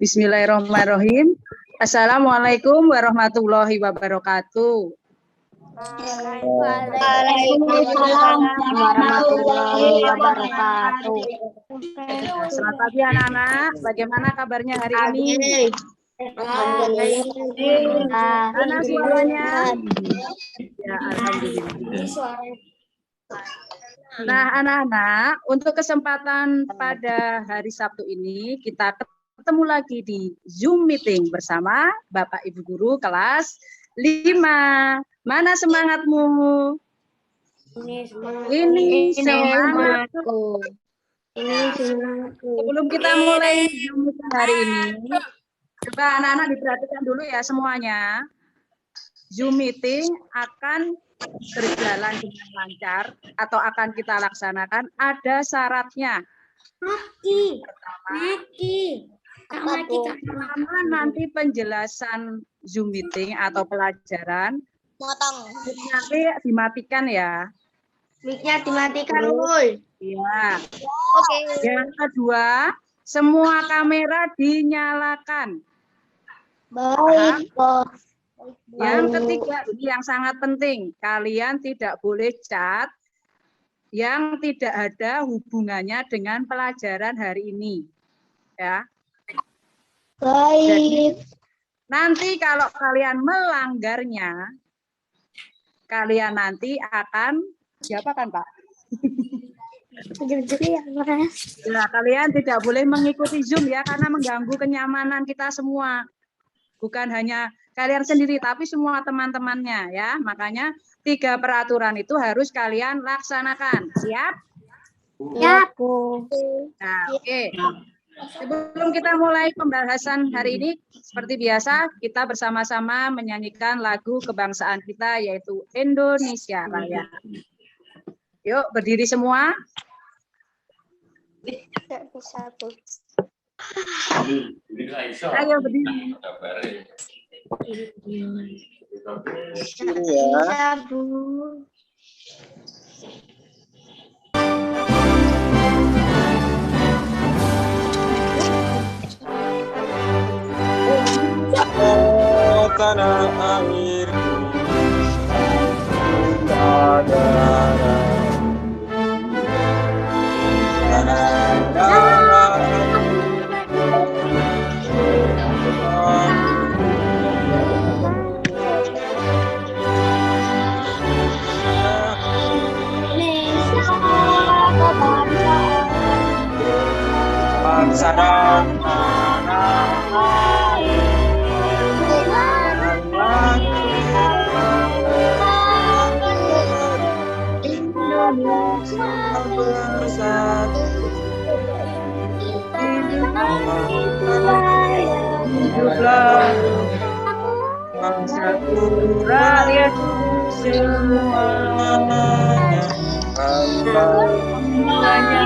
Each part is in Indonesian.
Bismillahirrahmanirrahim. Assalamualaikum warahmatullahi wabarakatuh. Waalaikumsalam warahmatullahi wabarakatuh. Selamat pagi anak-anak. Bagaimana kabarnya hari ini? Mana suaranya? Ya, alhamdulillah. Nah, anak-anak, untuk kesempatan pada hari Sabtu ini kita ketemu lagi di Zoom meeting bersama Bapak Ibu Guru kelas 5. Mana semangatmu? Ini semangatku. Sebelum kita mulai Zoom meeting hari ini, coba anak-anak diperhatikan dulu ya semuanya. Zoom meeting akan berjalan dengan lancar atau akan kita laksanakan, ada syaratnya. Pertama, nanti penjelasan Zoom meeting atau pelajaran nanti dimatikan ya. Mic-nya dimatikan, Wul. Iya. Oke. Yang kedua, semua kamera dinyalakan. Baik, Yang ketiga, ini yang sangat penting, kalian tidak boleh chat yang tidak ada hubungannya dengan pelajaran hari ini. Ya. Baik. Jadi, nanti kalau kalian melanggarnya, kalian nanti akan diapakan, Pak? Ya, kalian tidak boleh mengikuti Zoom ya, karena mengganggu kenyamanan kita semua. Bukan hanya kalian sendiri, tapi semua teman-temannya ya. Makanya 3 peraturan itu harus kalian laksanakan. Siap? Siap. Nah, oke. Sebelum kita mulai pembahasan hari ini, seperti biasa, kita bersama-sama menyanyikan lagu kebangsaan kita, yaitu Indonesia Raya. Yuk, berdiri semua. Tidak bisa, Bu. Ayo berdiri. Bisa, Bu. Oh, tanah airku, bangsa dan tanah air. Indonesia bersatu, hiduplah bangsa rakyat semuanya, semuanya.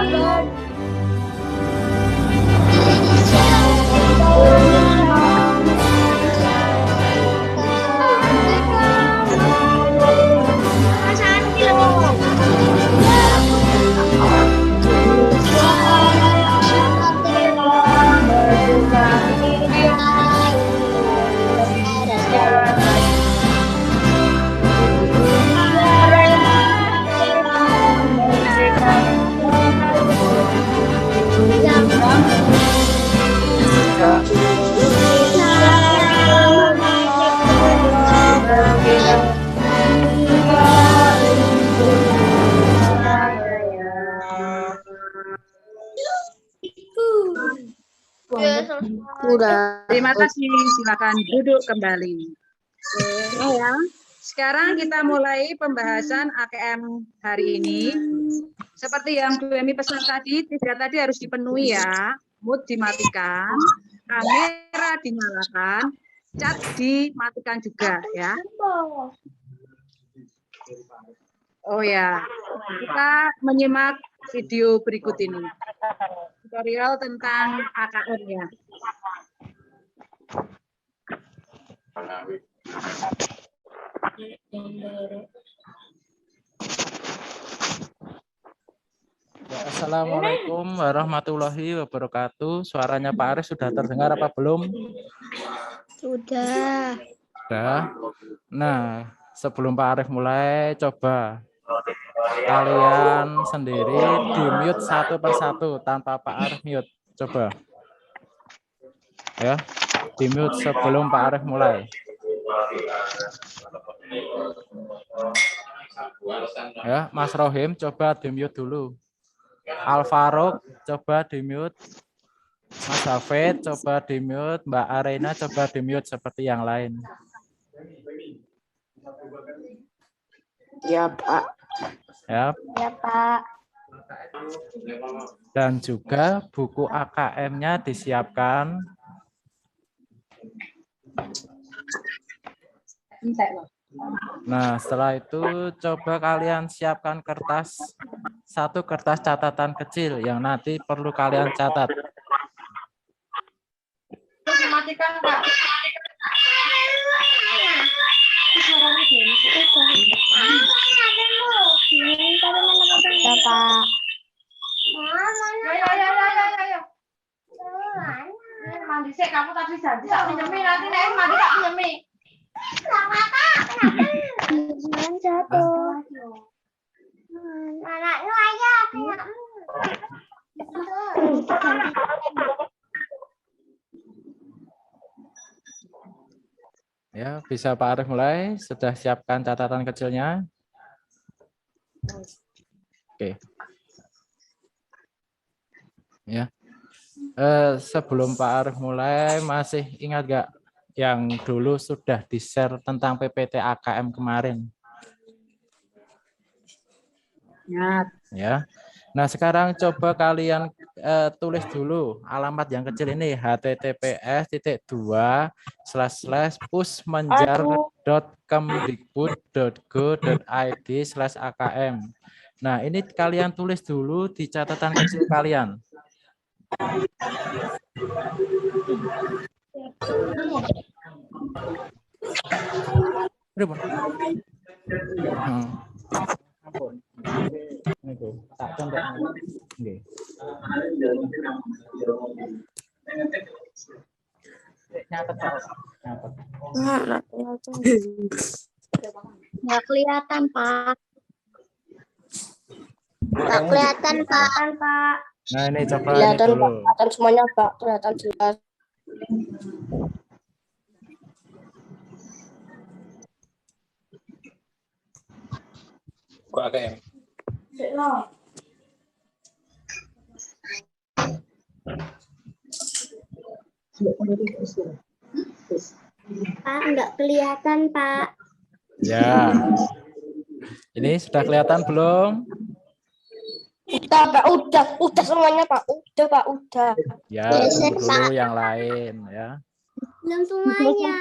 Terima kasih, silakan duduk kembali. Ya. Sekarang kita mulai pembahasan AKM hari ini. Seperti yang Bu Emi pesan tadi, 3 tadi harus dipenuhi ya. Mood dimatikan, kamera dinyalakan, chat dimatikan juga ya. Oh ya, kita menyimak video berikut ini. Tutorial tentang AKM ya. Assalamualaikum warahmatullahi wabarakatuh. Suaranya Pak Arif sudah terdengar apa belum? Sudah. Sudah. Nah, sebelum Pak Arif mulai, coba kalian sendiri di-mute satu persatu tanpa Pak Arif mute. Coba. Ya, di-mute sebelum Pak Arif mulai. Ya, Mas Rohim coba di-mute dulu. Alvaro coba di-mute. Mas Hafid coba di-mute. Mbak Arena coba di-mute seperti yang lain. Ya, Pak. Ya. Ya, Pak. Dan juga buku AKM-nya disiapkan. Nah, setelah itu coba kalian siapkan satu kertas catatan kecil yang nanti perlu kalian catat. Matikan, Kak. Ya, Pak. Ayo. Mandi sih, kamu tadi janji tak pinjemi, nanti nek mandi tak pinjemi. Jangan jatuh. Anaknya aja. Ya, bisa Pak Arif mulai. Sudah siapkan catatan kecilnya? Oke. Ya. Sebelum Pak Arif mulai, masih ingat nggak yang dulu sudah di-share tentang PPT AKM kemarin? Ya. Nah, sekarang coba kalian tulis dulu alamat yang kecil ini, https://pusmenjar.kemdikbud.go.id/akm. Nah, ini kalian tulis dulu di catatan kecil kalian. Tak contoh. Nggak kelihatan, Pak. Nggak kelihatan, Pak. Nah, ini coba Kelihatan, ini dulu. Pak. Kelihatan semuanya, Pak. Kelihatan jelas. Kok AKM? Pak, nggak kelihatan, Pak. Ya. Ini sudah kelihatan belum? Udah, Pak. Udah semuanya, Pak. Udah, Pak. Udah. Ya, tunggu dulu yang lain ya. Belum semuanya.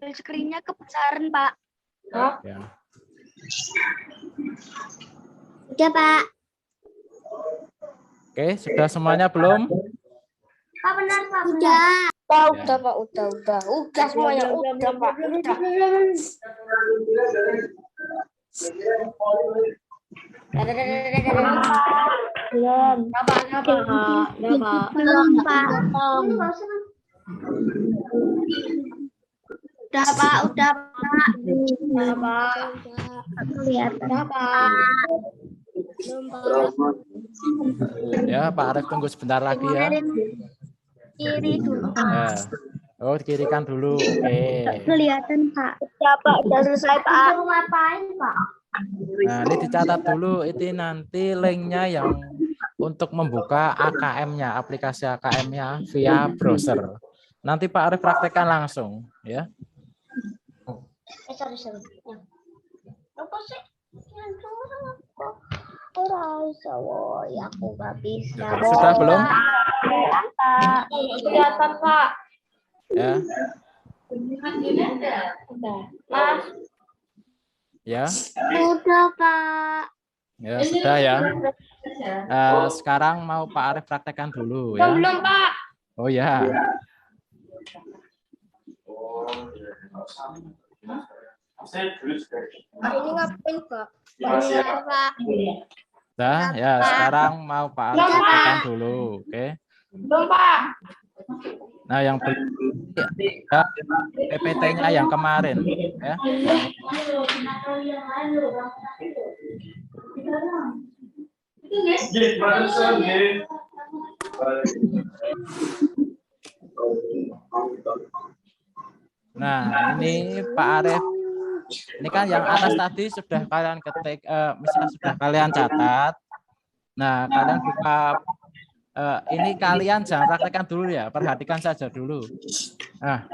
Screen-nya kebesaran, Pak. Ya. Udah, Pak. Oke, sudah semuanya belum? Pak, benar, Pak. Udah. Pak, Ya. udah, Pak. Udah semuanya. Udah, Pak. Udah. Belum. Belum, Pak. Udah, Pak. Udah, Pak. Kelihatan, Pak. Belum, Pak. Ya, Pak Arif tunggu sebentar lagi ya. Kiri dulu, Pak. Ya. Oh, kirikan dulu. Oke. Kelihatan, Pak. Udah, Pak. Udah selesai, Pak. Ngapain, Pak? Nah, ini dicatat dulu. Itu nanti linknya yang untuk membuka AKM-nya, aplikasi AKM-nya via browser. Nanti Pak Arif praktekkan langsung, ya. Sorry. Apa sih? Aku nggak bisa. Sudah belum? Kelihatan, Pak. Ya. Mas. Ya. Udah, Pak. Ya, sudah ya. Sekarang mau Pak Arief praktekkan dulu Belum, ya. belum, Pak. Oh ya. Ini ngapain, Pak? Pak. Nah, ya sekarang mau Pak Arief praktekkan dulu, oke. Belum, Pak. Nah, yang belum ya, PPT-nya yang kemarin ya. Nah, ini Pak Arief. Ini kan yang atas tadi sudah kalian ketik, misalnya sudah kalian catat. Nah, kalian buka, ini kalian jangan praktekkan dulu ya, perhatikan saja dulu. Nah,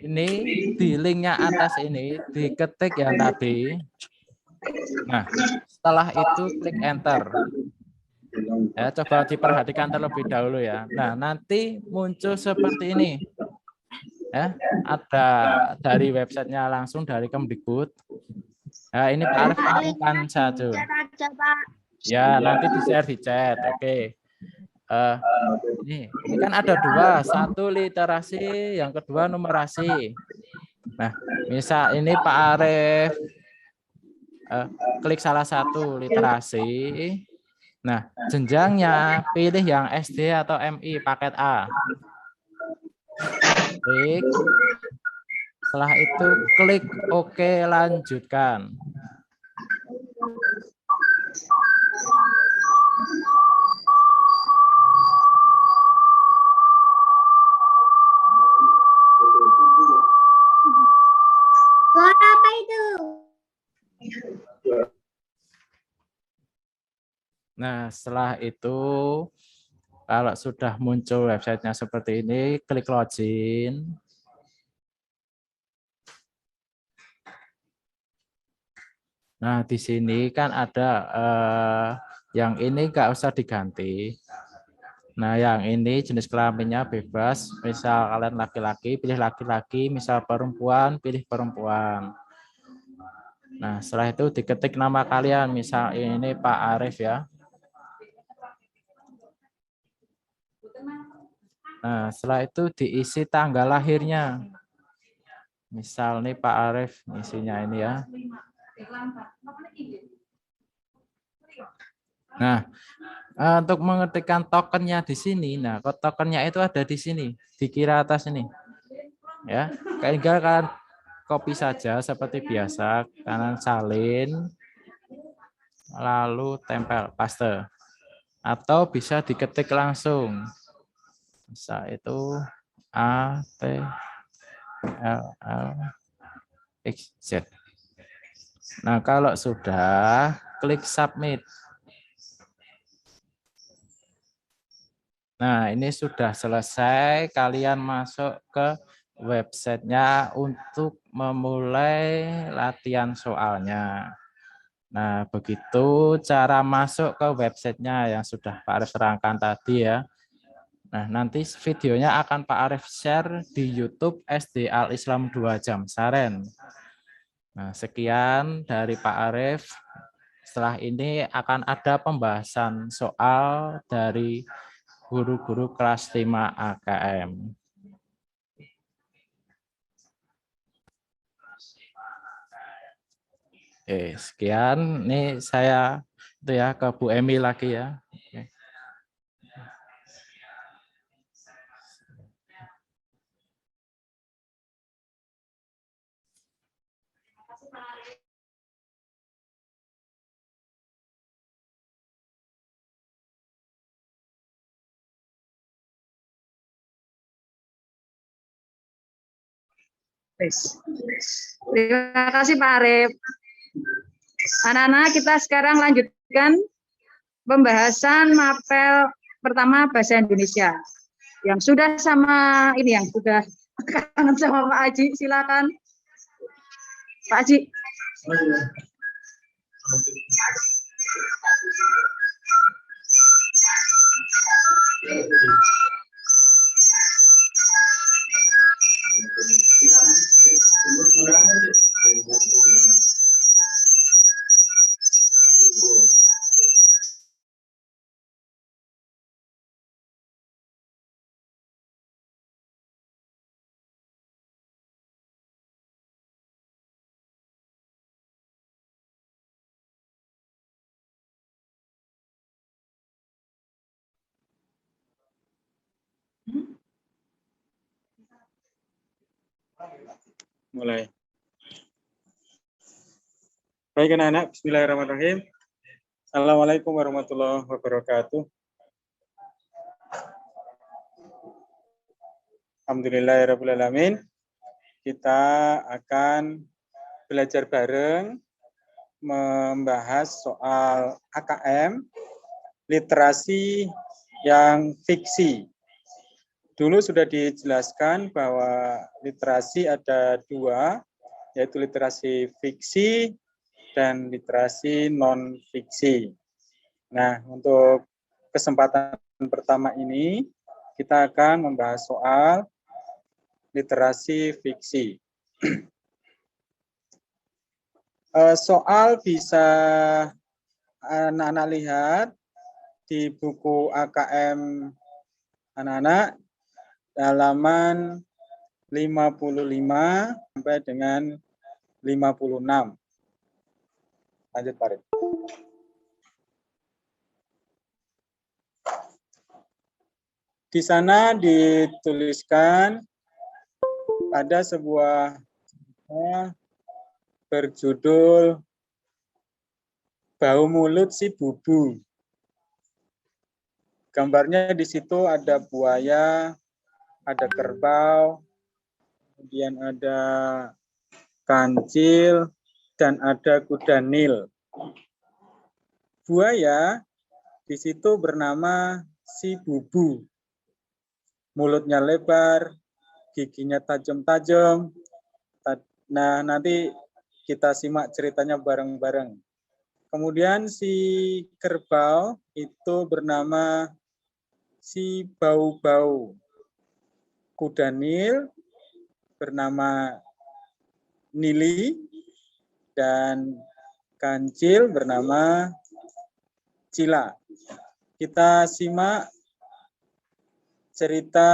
ini di linknya atas ini diketik yang tadi. Nah, setelah itu klik enter. Ya, coba diperhatikan terlebih dahulu ya. Nah, nanti muncul seperti ini. Ya, ada dari websitenya langsung dari Kemdikbud. Nah, ini Pak Arief lakukan saja. Ya, nanti di-share di chat. Oke. Ini kan ada dua, satu literasi, yang kedua numerasi. Nah, misal ini Pak Arief klik salah satu literasi. Nah, jenjangnya pilih yang SD atau MI paket A. Klik. Setelah itu klik OK, lanjutkan. Suara apa itu? Nah, setelah itu kalau sudah muncul websitenya seperti ini, klik login. Nah, di sini kan ada yang ini nggak usah diganti. Nah, yang ini jenis kelaminnya bebas. Misal kalian laki-laki, pilih laki-laki. Misal perempuan, pilih perempuan. Nah, setelah itu diketik nama kalian. Misal ini Pak Arief ya. Nah, setelah itu diisi tanggal lahirnya. Misal nih Pak Arief, isinya ini ya. Nah, untuk mengetikkan tokennya di sini, nah tokennya itu ada di sini, di kiri atas ini. Ya, tinggal kalian copy saja seperti biasa, kanan salin, lalu tempel paste. Atau bisa diketik langsung. Bisa itu A, T, L, L, X, Z. Nah, kalau sudah, klik submit. Nah, ini sudah selesai. Kalian masuk ke websitenya untuk memulai latihan soalnya. Nah, begitu cara masuk ke websitenya yang sudah Pak Arief terangkan tadi ya. Nah, nanti videonya akan Pak Arief share di YouTube SD Al Islam 2 Jam Saren. Nah, sekian dari Pak Arief. Setelah ini akan ada pembahasan soal dari guru-guru kelas 5 AKM. Oke, sekian. Nih saya itu ya ke Bu Emi lagi ya. Oke. Terima kasih Pak Arief. Anak-anak, kita sekarang lanjutkan pembahasan mapel pertama bahasa Indonesia. Yang sudah sama ini, yang sudah kangen sama Pak Haji, silakan. Pak Haji. Mulai. Baik anak-anak, bismillahirrahmanirrahim. Assalamualaikum warahmatullahi wabarakatuh. Alhamdulillahirrahmanirrahim. Kita akan belajar bareng membahas soal AKM, literasi yang fiksi. Dulu sudah dijelaskan bahwa literasi ada dua, yaitu literasi fiksi dan literasi non-fiksi. Nah, untuk kesempatan pertama ini, kita akan membahas soal literasi fiksi. Soal bisa anak-anak lihat di buku AKM anak-anak, halaman 55 sampai dengan 56. Lanjut, Pak Rid. Di sana dituliskan ada sebuah berjudul Bau Mulut Si Bubu. Gambarnya di situ ada buaya, ada kerbau, kemudian ada kancil, dan ada kuda Nil. Buaya di situ bernama Si Bubu. Mulutnya lebar, giginya tajam-tajam. Nah, nanti kita simak ceritanya bareng-bareng. Kemudian si kerbau itu bernama Si Bau-Bau. Kuda Nil bernama Nili, dan kancil bernama Cila. Kita simak cerita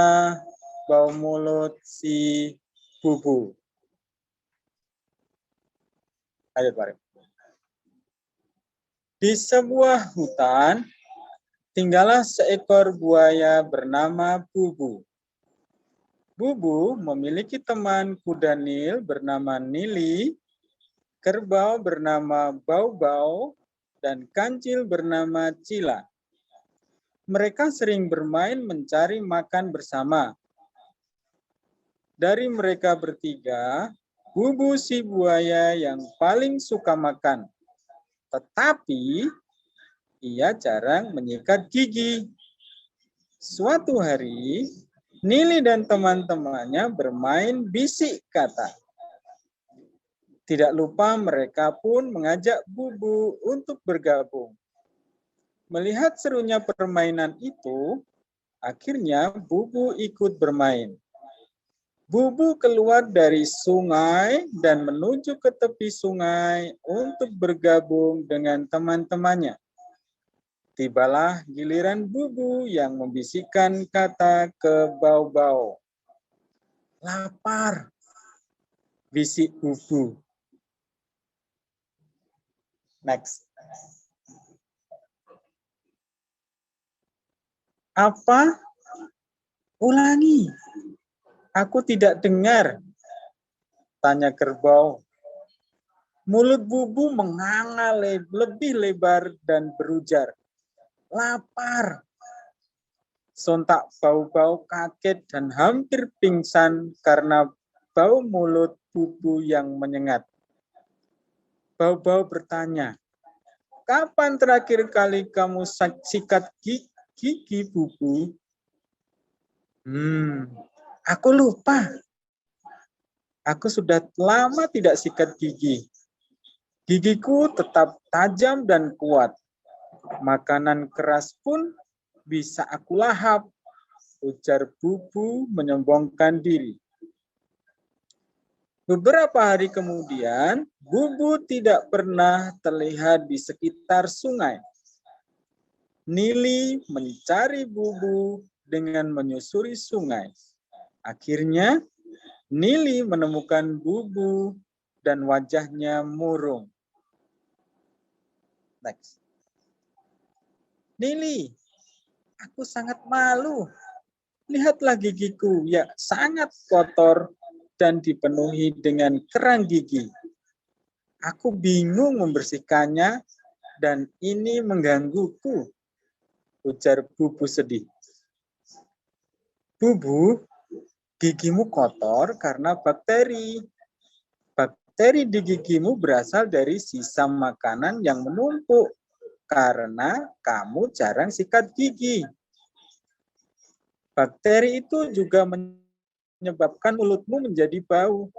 Bau Mulut Si Bubu. Ayo, Pak. Di sebuah hutan, tinggallah seekor buaya bernama Bubu. Bubu memiliki teman kuda Nil bernama Nili, kerbau bernama Bau-Bau, dan kancil bernama Cila. Mereka sering bermain mencari makan bersama. Dari mereka bertiga, Bubu si buaya yang paling suka makan. Tetapi ia jarang menyikat gigi. Suatu hari, Nili dan teman-temannya bermain bisik kata. Tidak lupa mereka pun mengajak Bubu untuk bergabung. Melihat serunya permainan itu, akhirnya Bubu ikut bermain. Bubu keluar dari sungai dan menuju ke tepi sungai untuk bergabung dengan teman-temannya. Tibalah giliran Bubu yang membisikkan kata ke Bau-Bau. Lapar, bisik Bubu. Next. Apa? Ulangi. Aku tidak dengar, tanya kerbau. Mulut Bubu menganga lebih lebar dan berujar. Lapar. Sontak Bau-Bau kaget dan hampir pingsan karena bau mulut Bubu yang menyengat. Bau-Bau bertanya, kapan terakhir kali kamu sikat gigi Bubu? Aku lupa. Aku sudah lama tidak sikat gigi. Gigiku tetap tajam dan kuat. Makanan keras pun bisa aku lahap, ujar Bubu menyombongkan diri. Beberapa hari kemudian, Bubu tidak pernah terlihat di sekitar sungai. Nili mencari Bubu dengan menyusuri sungai. Akhirnya, Nili menemukan Bubu dan wajahnya murung. Next. Nili, aku sangat malu. Lihatlah gigiku, ya sangat kotor. dan dipenuhi dengan kerang gigi. Aku bingung membersihkannya dan ini menggangguku, ujar Bubu sedih. Bubu, gigimu kotor karena bakteri. Bakteri di gigimu berasal dari sisa makanan yang menumpuk karena kamu jarang sikat gigi. Bakteri itu juga menyebabkan mulutmu menjadi bau.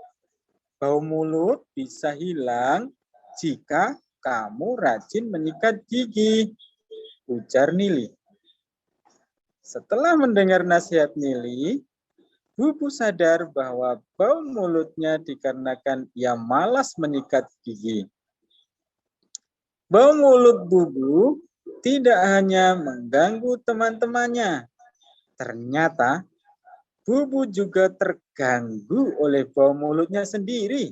Bau mulut bisa hilang jika kamu rajin menyikat gigi, ujar Nili. Setelah mendengar nasihat Nili, Bubu sadar bahwa bau mulutnya dikarenakan ia malas menyikat gigi. Bau mulut Bubu tidak hanya mengganggu teman-temannya. Ternyata Bubu juga terganggu oleh bau mulutnya sendiri.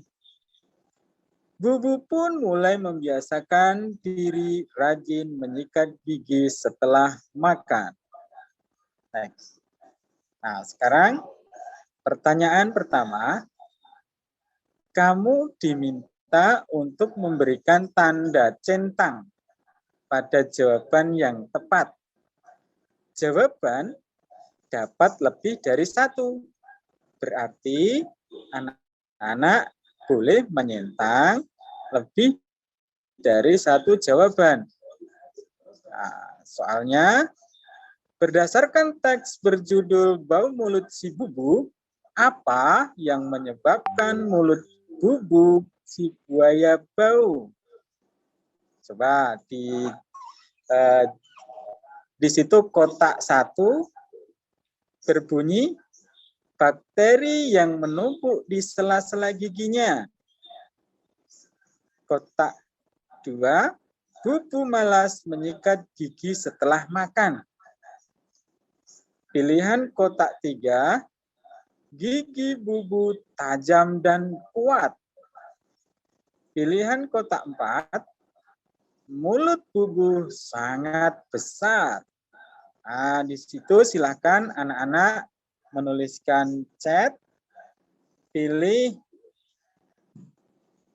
Bubu pun mulai membiasakan diri rajin menyikat gigi setelah makan. Next. Nah, sekarang pertanyaan pertama, kamu diminta untuk memberikan tanda centang pada jawaban yang tepat. Jawaban dapat lebih dari satu. Berarti anak-anak boleh menyentang lebih dari satu jawaban. Nah, soalnya, berdasarkan teks berjudul Bau Mulut Si Bubu, apa yang menyebabkan mulut Bubu si buaya bau? Coba di situ kotak 1 berbunyi bakteri yang menumpuk di sela-sela giginya. Kotak 2, Bubu malas menyikat gigi setelah makan. Pilihan kotak 3, gigi Bubu tajam dan kuat. Pilihan kotak 4, mulut Bubu sangat besar. Nah, di situ silakan anak-anak menuliskan chat, pilih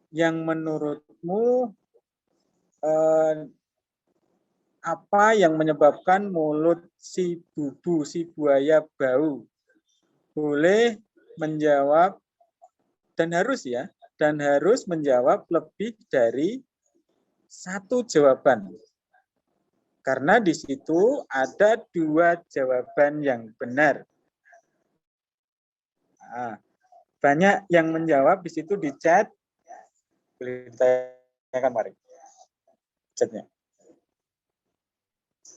yang menurutmu apa yang menyebabkan mulut si Bubu, si buaya bau. Boleh menjawab dan harus menjawab lebih dari satu jawaban. Karena di situ ada 2 jawaban yang benar. Nah, banyak yang menjawab di situ di chat. Boleh ditanyakan, mari.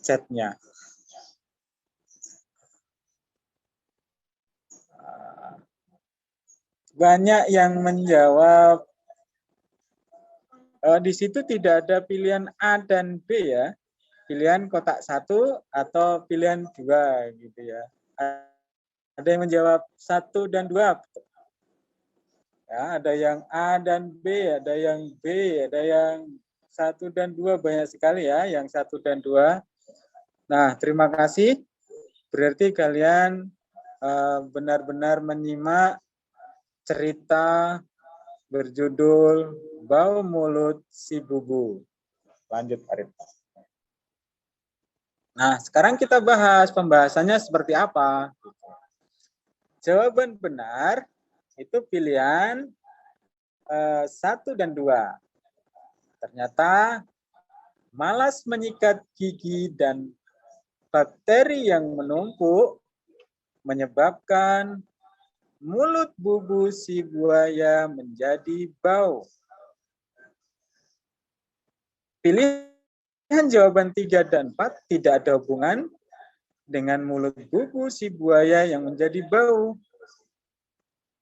Chatnya. Banyak yang menjawab. Di situ tidak ada pilihan A dan B ya. Pilihan kotak 1 atau pilihan 2 gitu ya. Ada yang menjawab 1 dan 2. Ya, ada yang A dan B, ada yang B, ada yang 1 dan 2, banyak sekali ya yang 1 dan 2. Nah, terima kasih. Berarti kalian benar-benar menyimak cerita berjudul Bau Mulut Si Bubu. Lanjut, Arif. Nah, sekarang kita bahas pembahasannya seperti apa. Jawaban benar itu pilihan 1 dan 2. Ternyata malas menyikat gigi dan bakteri yang menumpuk menyebabkan mulut Bubu si buaya menjadi bau. Pilihan jawaban 3 dan 4 tidak ada hubungan dengan mulut Bubu si buaya yang menjadi bau.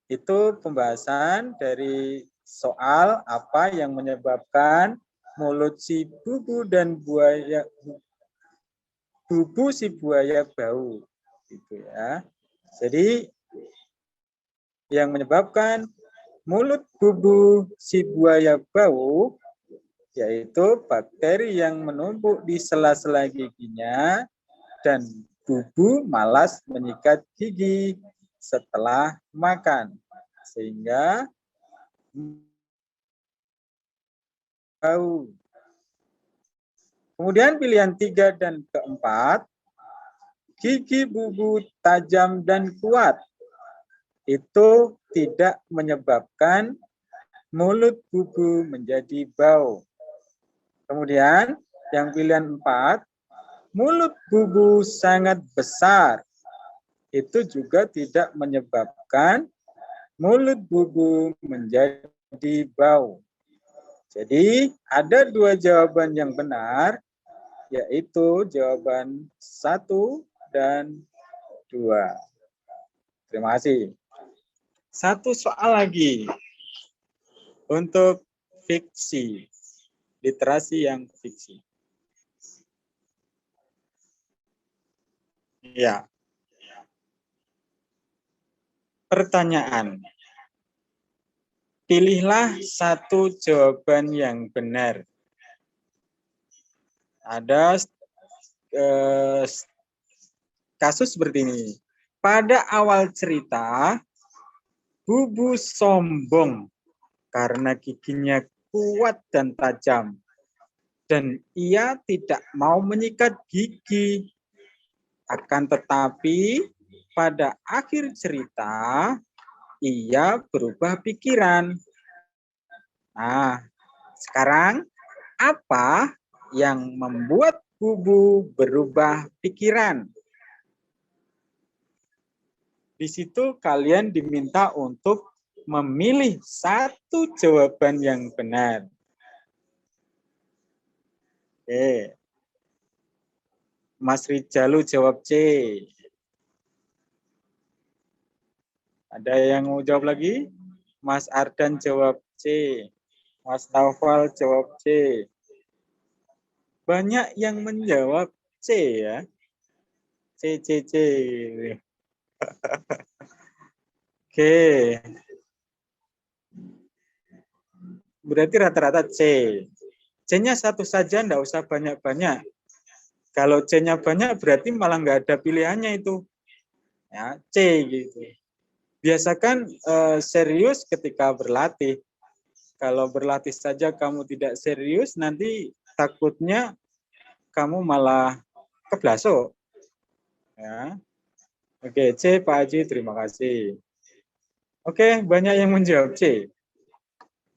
Itu pembahasan dari soal apa yang menyebabkan mulut si Bubu dan Bubu si buaya bau. Gitu ya. Jadi yang menyebabkan mulut Bubu si buaya bau yaitu bakteri yang menumpuk di sela-sela giginya dan Bubu malas menyikat gigi setelah makan. sehingga bau. Kemudian pilihan 3 dan keempat, gigi bubu tajam dan kuat. Itu tidak menyebabkan mulut bubu menjadi bau. Kemudian yang pilihan 4, mulut bubu sangat besar. Itu juga tidak menyebabkan mulut bubu menjadi bau. Jadi ada 2 jawaban yang benar, yaitu jawaban 1 dan 2. Terima kasih. Satu soal lagi untuk fiksi, literasi yang fiksi. Ya. Pertanyaan. Pilihlah satu jawaban yang benar. Ada kasus seperti ini. Pada awal cerita, bubu sombong karena giginya kuat dan tajam. Dan ia tidak mau menyikat gigi. Akan tetapi, pada akhir cerita, ia berubah pikiran. Nah, sekarang apa yang membuat bubu berubah pikiran? Di situ kalian diminta untuk memilih satu jawaban yang benar. Oke. Mas Rijalu jawab C. Ada yang mau jawab lagi? Mas Ardan jawab C. Mas Naufal jawab C. Banyak yang menjawab C ya. C. Oke. Berarti rata-rata C. C-nya satu saja, enggak usah banyak-banyak. Kalau C-nya banyak berarti malah nggak ada pilihannya itu. Ya, C gitu. Biasakan serius ketika berlatih. Kalau berlatih saja kamu tidak serius, nanti takutnya kamu malah keblasok. Ya. Oke, C Pak Haji, terima kasih. Oke, banyak yang menjawab C.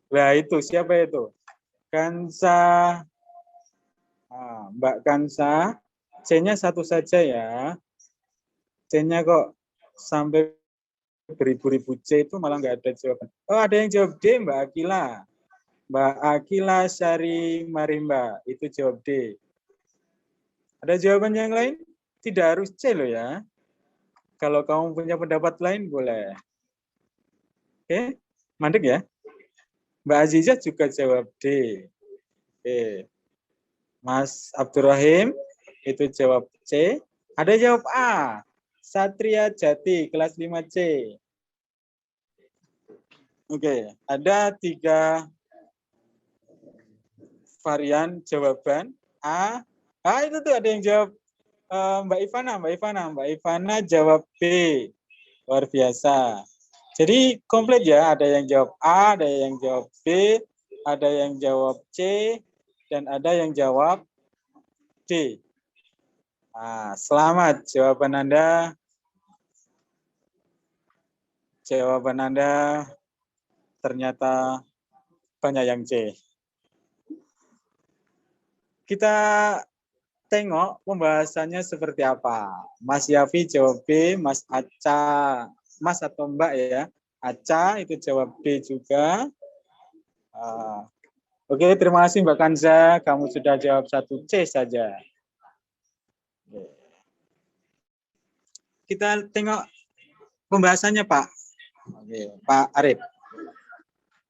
Nah, itu siapa itu? Kansa. Nah, Mbak Kansa, C-nya satu saja ya. C-nya kok sampai beribu-ribu C itu malah nggak ada jawaban. Oh, ada yang jawab D, Mbak Akila. Mbak Akila Syari Marimba, itu jawab D. Ada jawaban yang lain? Tidak harus C loh ya. Kalau kamu punya pendapat lain, boleh. Oke, mandek ya. Mbak Azizah juga jawab D. Oke. Mas Abdurrahim, itu jawab C. Ada jawab A. Satria Jati, kelas 5C. Oke, ada 3 varian jawaban. A. Itu tuh ada yang jawab Mbak Ivana jawab B. Luar biasa. Jadi komplit ya, ada yang jawab A, ada yang jawab B, ada yang jawab C, dan ada yang jawab D. Nah, selamat jawaban Anda. Jawaban Anda ternyata banyak yang C. Kita tengok pembahasannya seperti apa. Mas Yafi jawab B, Mas Aca, Mas atau Mbak ya. Aca itu jawab B juga. Oke, terima kasih Mbak Kanza. Kamu sudah jawab 1C saja. Kita tengok pembahasannya, Pak. Oke, Pak Arif.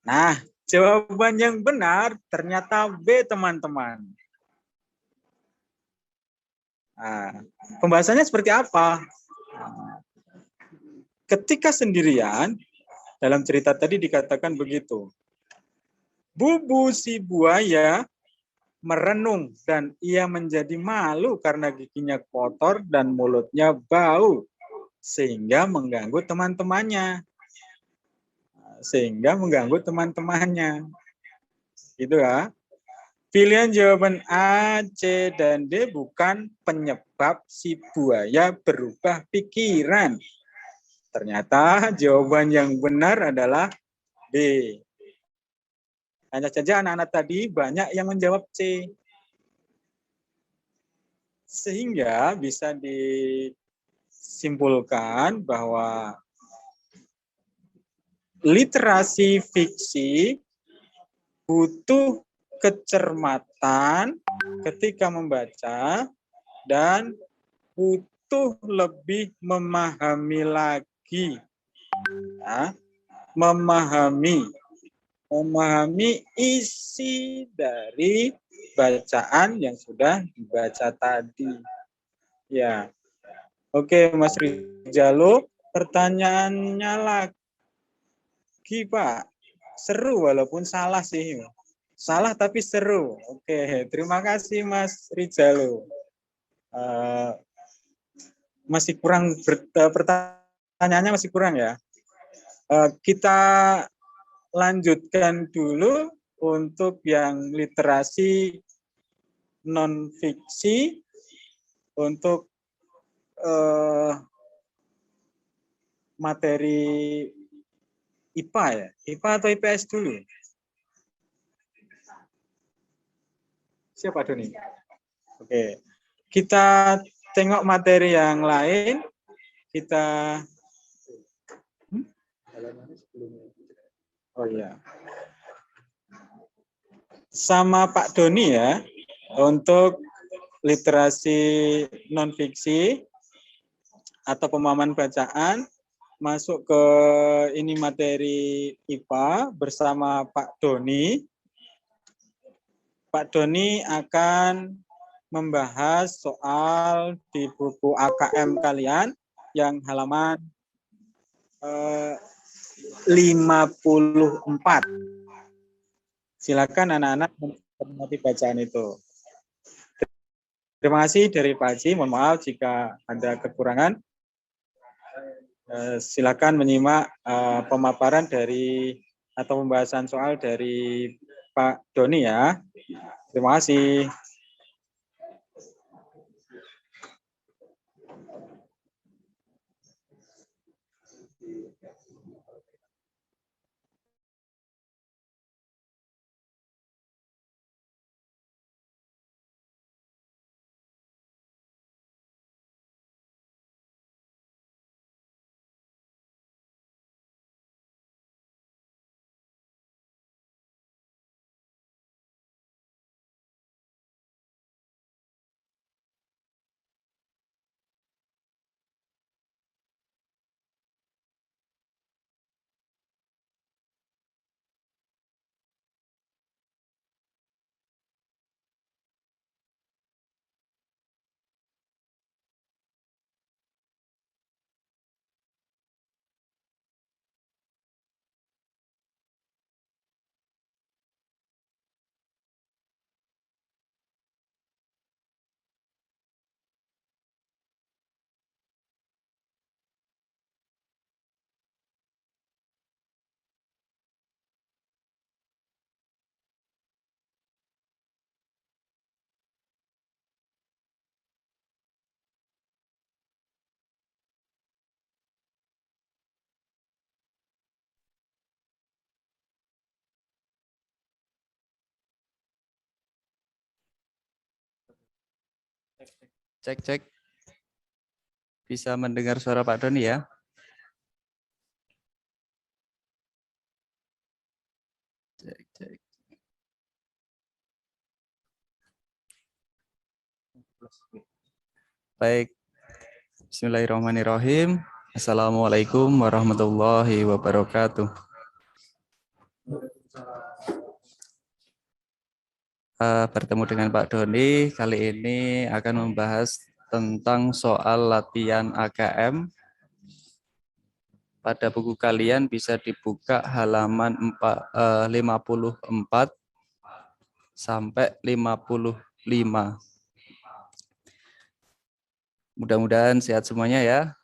Nah, jawaban yang benar ternyata B, teman-teman. Nah, pembahasannya seperti apa? Ketika sendirian, dalam cerita tadi dikatakan begitu. Bubu si buaya merenung dan ia menjadi malu karena giginya kotor dan mulutnya bau sehingga mengganggu teman-temannya. sehingga mengganggu teman-temannya. Gitu ya. Pilihan jawaban A, C, dan D bukan penyebab si buaya berubah pikiran. Ternyata jawaban yang benar adalah B. Hanya saja anak-anak tadi banyak yang menjawab C. Sehingga bisa disimpulkan bahwa literasi fiksi butuh kecermatan ketika membaca dan butuh lebih memahami lagi. Ya, memahami isi dari bacaan yang sudah dibaca tadi. Ya. Oke, Mas Rizalo, pertanyaannya lagi, Pak. Seru walaupun salah sih. Salah tapi seru. Oke, terima kasih Mas Rizalo. Masih kurang pertanyaannya masih kurang ya. Kita lanjutkan dulu untuk yang literasi non fiksi untuk materi IPA ya. IPA atau IPS dulu? Siapa Doni? Oke. Kita tengok materi yang lain. Kita Oh iya. Sama Pak Doni ya untuk literasi non fiksi atau pemahaman bacaan masuk ke ini materi IPA bersama Pak Doni. Pak Doni akan membahas soal di buku AKM kalian yang halaman 54. Silakan anak-anak menikmati bacaan itu. Terima kasih dari Pak Haji. Mohon maaf jika ada kekurangan. Silakan menyimak pemaparan dari atau pembahasan soal dari Pak Doni ya. Terima kasih. Cek, cek. Bisa mendengar suara Pak Doni ya? Cek, cek. Baik. Bismillahirrahmanirrahim. Assalamualaikum warahmatullahi wabarakatuh. Bertemu dengan Pak Doni, kali ini akan membahas tentang soal latihan AKM. Pada buku kalian bisa dibuka halaman 54 sampai 55. Mudah-mudahan sehat semuanya ya.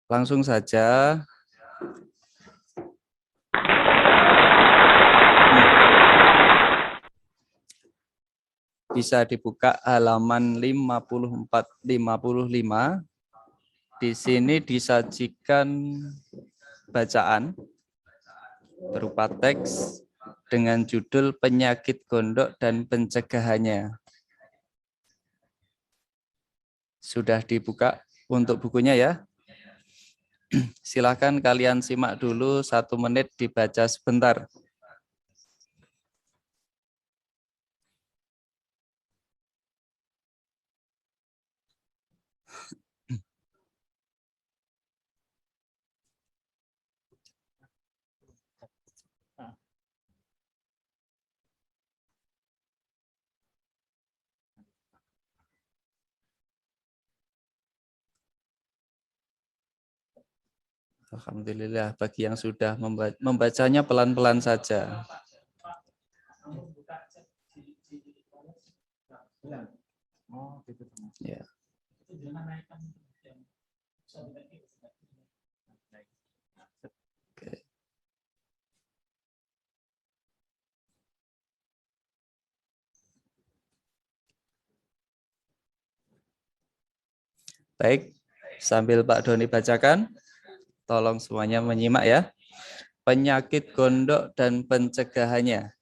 Langsung saja. Bisa dibuka halaman 54-55. Di sini disajikan bacaan berupa teks dengan judul Penyakit Gondok dan Pencegahannya. Sudah dibuka untuk bukunya ya. Silakan kalian simak dulu 1 menit dibaca sebentar. Alhamdulillah bagi yang sudah membacanya pelan-pelan saja. Ya. Oke. Baik, sambil Pak Doni bacakan, tolong semuanya menyimak ya. Penyakit gondok dan pencegahannya.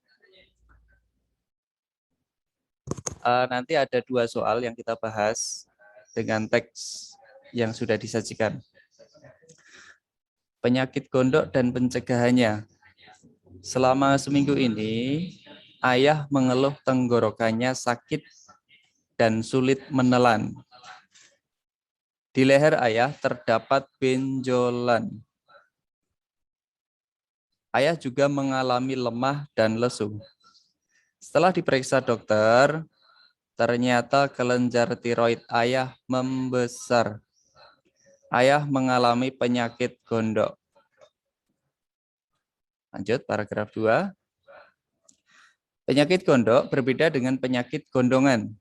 Nanti ada 2 soal yang kita bahas dengan teks yang sudah disajikan. Penyakit gondok dan pencegahannya. Selama seminggu ini, ayah mengeluh tenggorokannya sakit dan sulit menelan. Di leher ayah terdapat benjolan. Ayah juga mengalami lemah dan lesu. Setelah diperiksa dokter, ternyata kelenjar tiroid ayah membesar. Ayah mengalami penyakit gondok. Lanjut, paragraf 2. Penyakit gondok berbeda dengan penyakit gondongan.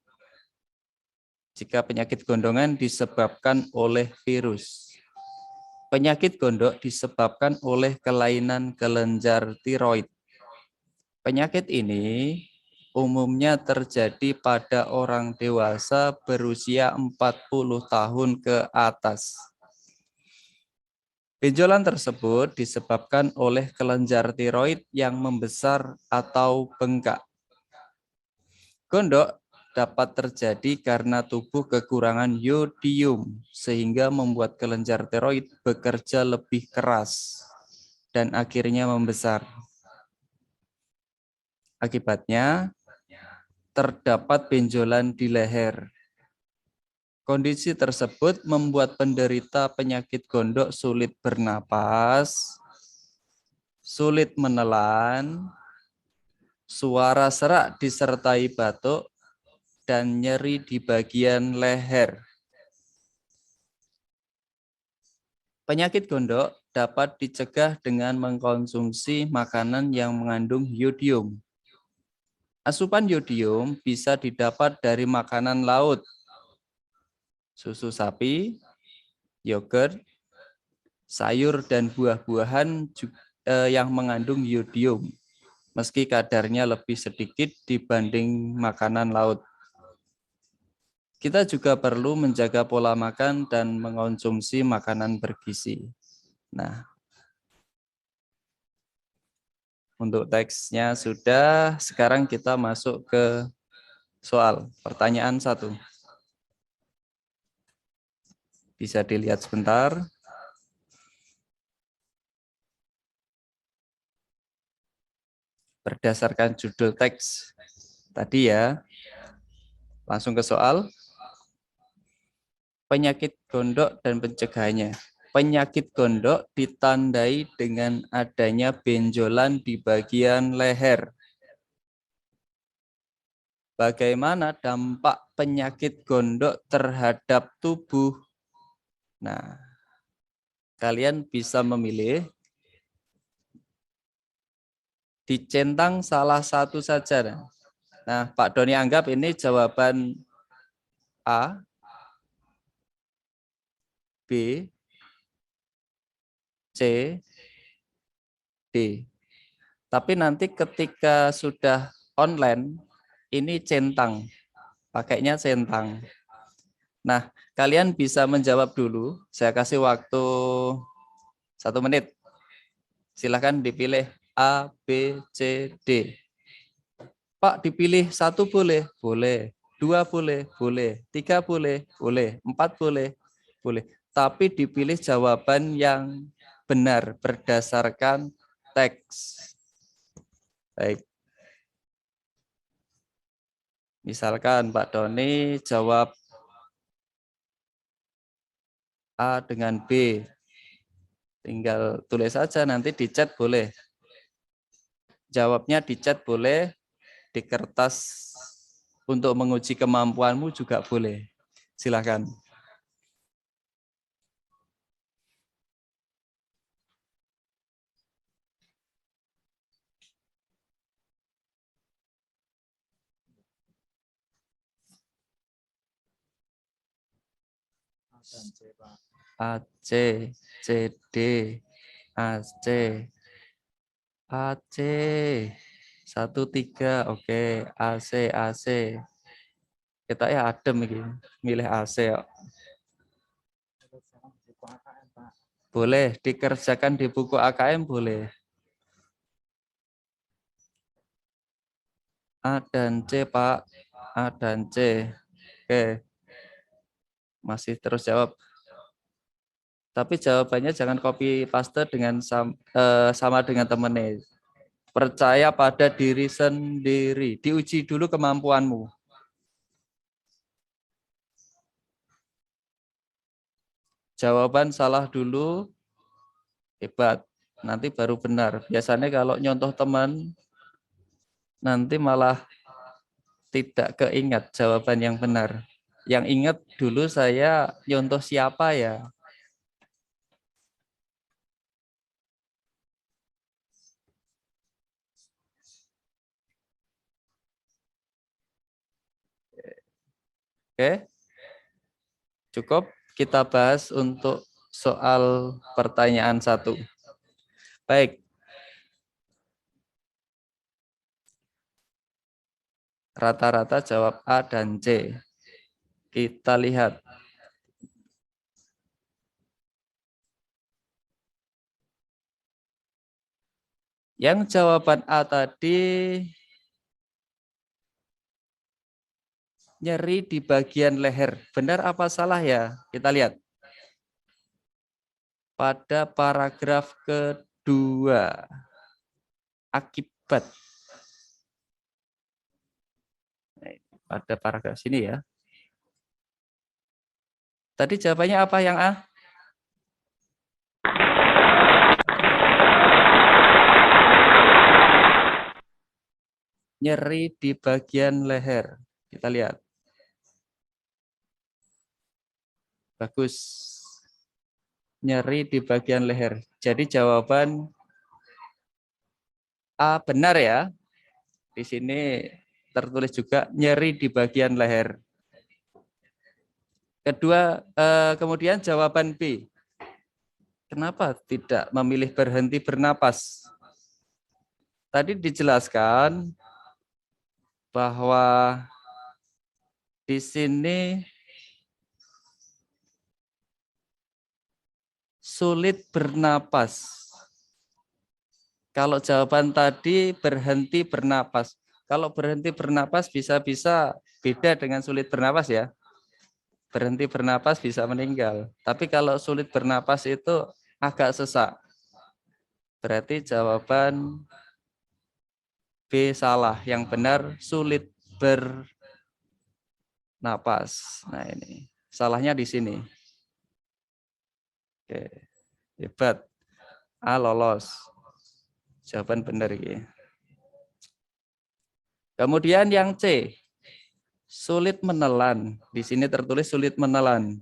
Jika penyakit gondongan disebabkan oleh virus. Penyakit gondok disebabkan oleh kelainan kelenjar tiroid. Penyakit ini umumnya terjadi pada orang dewasa berusia 40 tahun ke atas. Benjolan tersebut disebabkan oleh kelenjar tiroid yang membesar atau bengkak. Gondok dapat terjadi karena tubuh kekurangan yodium sehingga membuat kelenjar tiroid bekerja lebih keras dan akhirnya membesar. Akibatnya, terdapat benjolan di leher. Kondisi tersebut membuat penderita penyakit gondok sulit bernapas, sulit menelan, suara serak disertai batuk, dan nyeri di bagian leher. Penyakit gondok dapat dicegah dengan mengkonsumsi makanan yang mengandung yodium. Asupan yodium bisa didapat dari makanan laut, susu sapi, yogurt, sayur dan buah-buahan yang mengandung yodium, meski kadarnya lebih sedikit dibanding makanan laut. Kita juga perlu menjaga pola makan dan mengonsumsi makanan bergizi. Nah, untuk teksnya sudah, sekarang kita masuk ke soal. Pertanyaan 1. Bisa dilihat sebentar. Berdasarkan judul teks tadi ya, langsung ke soal. Penyakit gondok dan pencegahannya. Penyakit gondok ditandai dengan adanya benjolan di bagian leher. Bagaimana dampak penyakit gondok terhadap tubuh? Nah, kalian bisa memilih. Dicentang salah satu saja. Nah, Pak Doni anggap ini jawaban A, B, C, D. Tapi nanti ketika sudah online, ini centang. Pakainya centang. Nah, kalian bisa menjawab dulu. Saya kasih waktu 1 menit. Silahkan dipilih A, B, C, D. Pak, dipilih 1 boleh? Boleh. 2 boleh? Boleh. 3 boleh? Boleh. 4 boleh? Boleh. Tapi dipilih jawaban yang benar berdasarkan teks. Baik. Misalkan Pak Doni jawab A dengan B. Tinggal tulis saja, nanti di chat boleh. Jawabnya di chat boleh, di kertas untuk menguji kemampuanmu juga boleh. Silakan. AC, CD, AC, AC, 1, 3, oke, AC, AC. Kita ya adem ini, milih AC. Boleh dikerjakan di buku AKM, boleh. A dan C, Pak. A dan C. Oke. Masih terus jawab. Tapi jawabannya jangan copy paste dengan sama dengan temennya. Percaya pada diri sendiri. Diuji dulu kemampuanmu. Jawaban salah dulu, hebat. Nanti baru benar. Biasanya kalau nyontoh teman, nanti malah tidak keingat jawaban yang benar. Yang ingat dulu saya nyontoh siapa ya? Oke, cukup kita bahas untuk soal pertanyaan 1. Baik. Rata-rata jawab A dan C. Kita lihat. Yang jawaban A tadi nyeri di bagian leher. Benar apa salah ya? Kita lihat. Pada paragraf kedua. Akibat. Pada paragraf sini ya. Tadi jawabannya apa yang A? Nyeri di bagian leher. Kita lihat. Bagus. Nyeri di bagian leher. Jadi jawaban A benar ya. Di sini tertulis juga nyeri di bagian leher. Kedua, kemudian jawaban B. Kenapa tidak memilih berhenti bernapas? Tadi dijelaskan bahwa di sini sulit bernapas. Kalau jawaban tadi berhenti bernapas. Kalau berhenti bernapas bisa-bisa beda dengan sulit bernapas ya. Berhenti bernapas bisa meninggal. Tapi kalau sulit bernapas itu agak sesak. Berarti jawaban B salah. Yang benar sulit bernapas. Nah ini salahnya di sini. Oke, hebat. A lolos. Jawaban benar ini. Kemudian yang C. Sulit menelan. Di sini tertulis sulit menelan.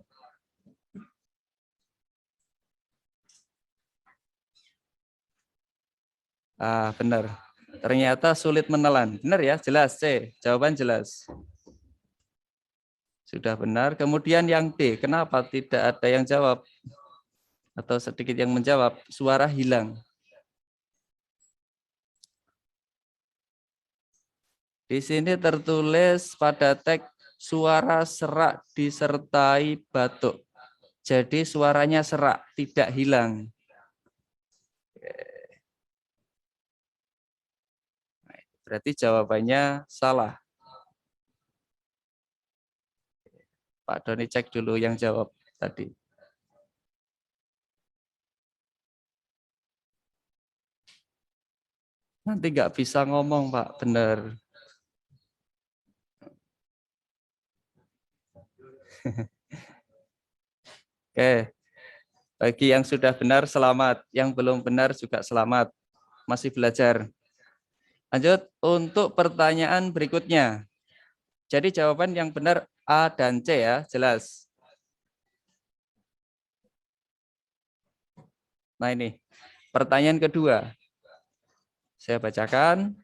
Ah, benar. Ternyata sulit menelan. Benar ya? Jelas C. Jawaban jelas. Sudah benar. Kemudian yang D. Kenapa tidak ada yang jawab? atau sedikit yang menjawab, suara hilang. Di sini tertulis pada teks suara serak disertai batuk. Jadi suaranya serak, tidak hilang. Berarti jawabannya salah. Pak Doni cek dulu yang jawab tadi. Nanti nggak bisa ngomong, Pak. Benar. Oke. Bagi yang sudah benar, selamat. Yang belum benar juga selamat. Masih belajar. Lanjut untuk pertanyaan berikutnya. Jadi jawaban yang benar A dan C ya, jelas. Nah ini, pertanyaan kedua. Saya bacakan.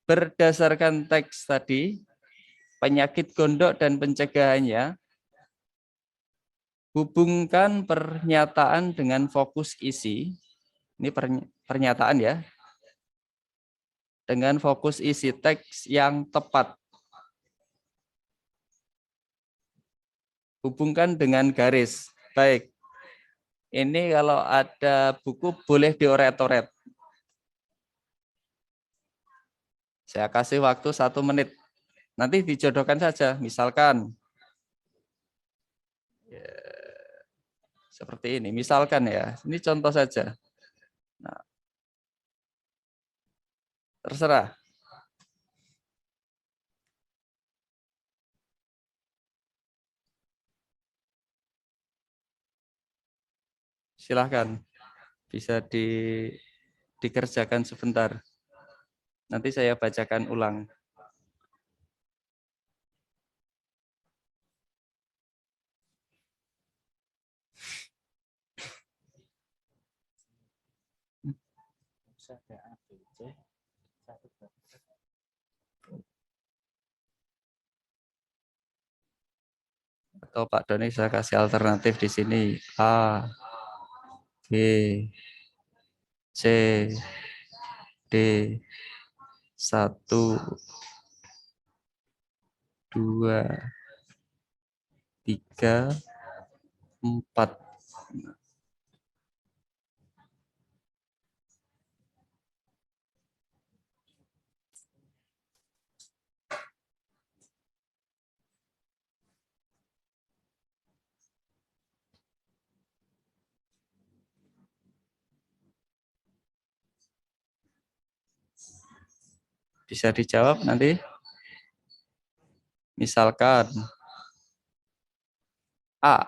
Berdasarkan teks tadi, penyakit gondok dan pencegahannya, hubungkan pernyataan dengan fokus isi. Ini pernyataan ya. Dengan fokus isi teks yang tepat. Hubungkan dengan garis. Baik. Ini kalau ada buku boleh dioret-oret. Saya kasih waktu 1 menit. Nanti dijodohkan saja. Misalkan. Seperti ini, misalkan ya, ini contoh saja. Nah, terserah. Silahkan, bisa dikerjakan sebentar. Nanti saya bacakan ulang. Atau Pak Doni saya kasih alternatif di sini. A, B, C, D, 1, 2, 3, 4. Bisa dijawab nanti. Misalkan A.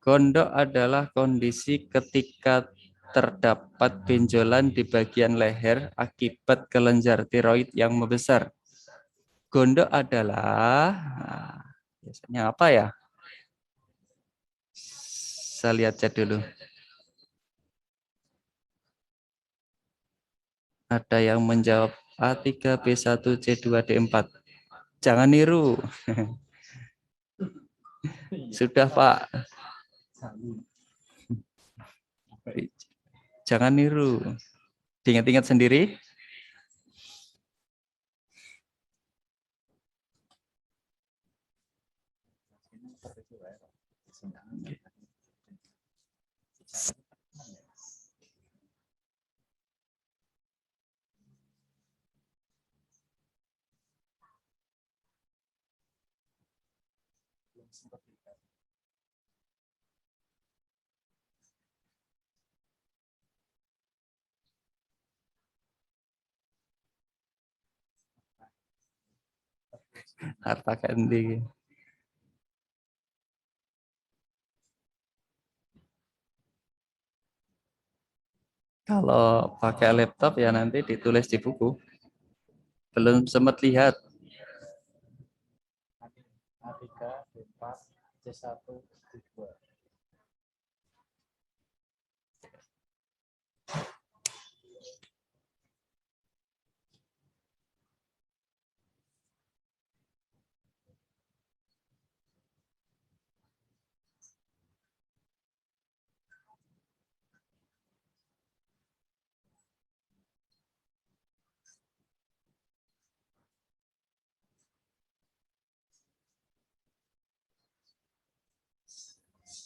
Gondok adalah kondisi ketika terdapat benjolan di bagian leher akibat kelenjar tiroid yang membesar. Gondok adalah, nah, biasanya apa ya? Saya lihat chat dulu. Ada yang menjawab A3, B1, C2, D4. Jangan niru. Sudah, Pak. Jangan niru. Diingat-ingat sendiri. Harta kendi. Kalau pakai laptop ya nanti ditulis di buku. Belum sempat lihat. A3, B4, C1, D2.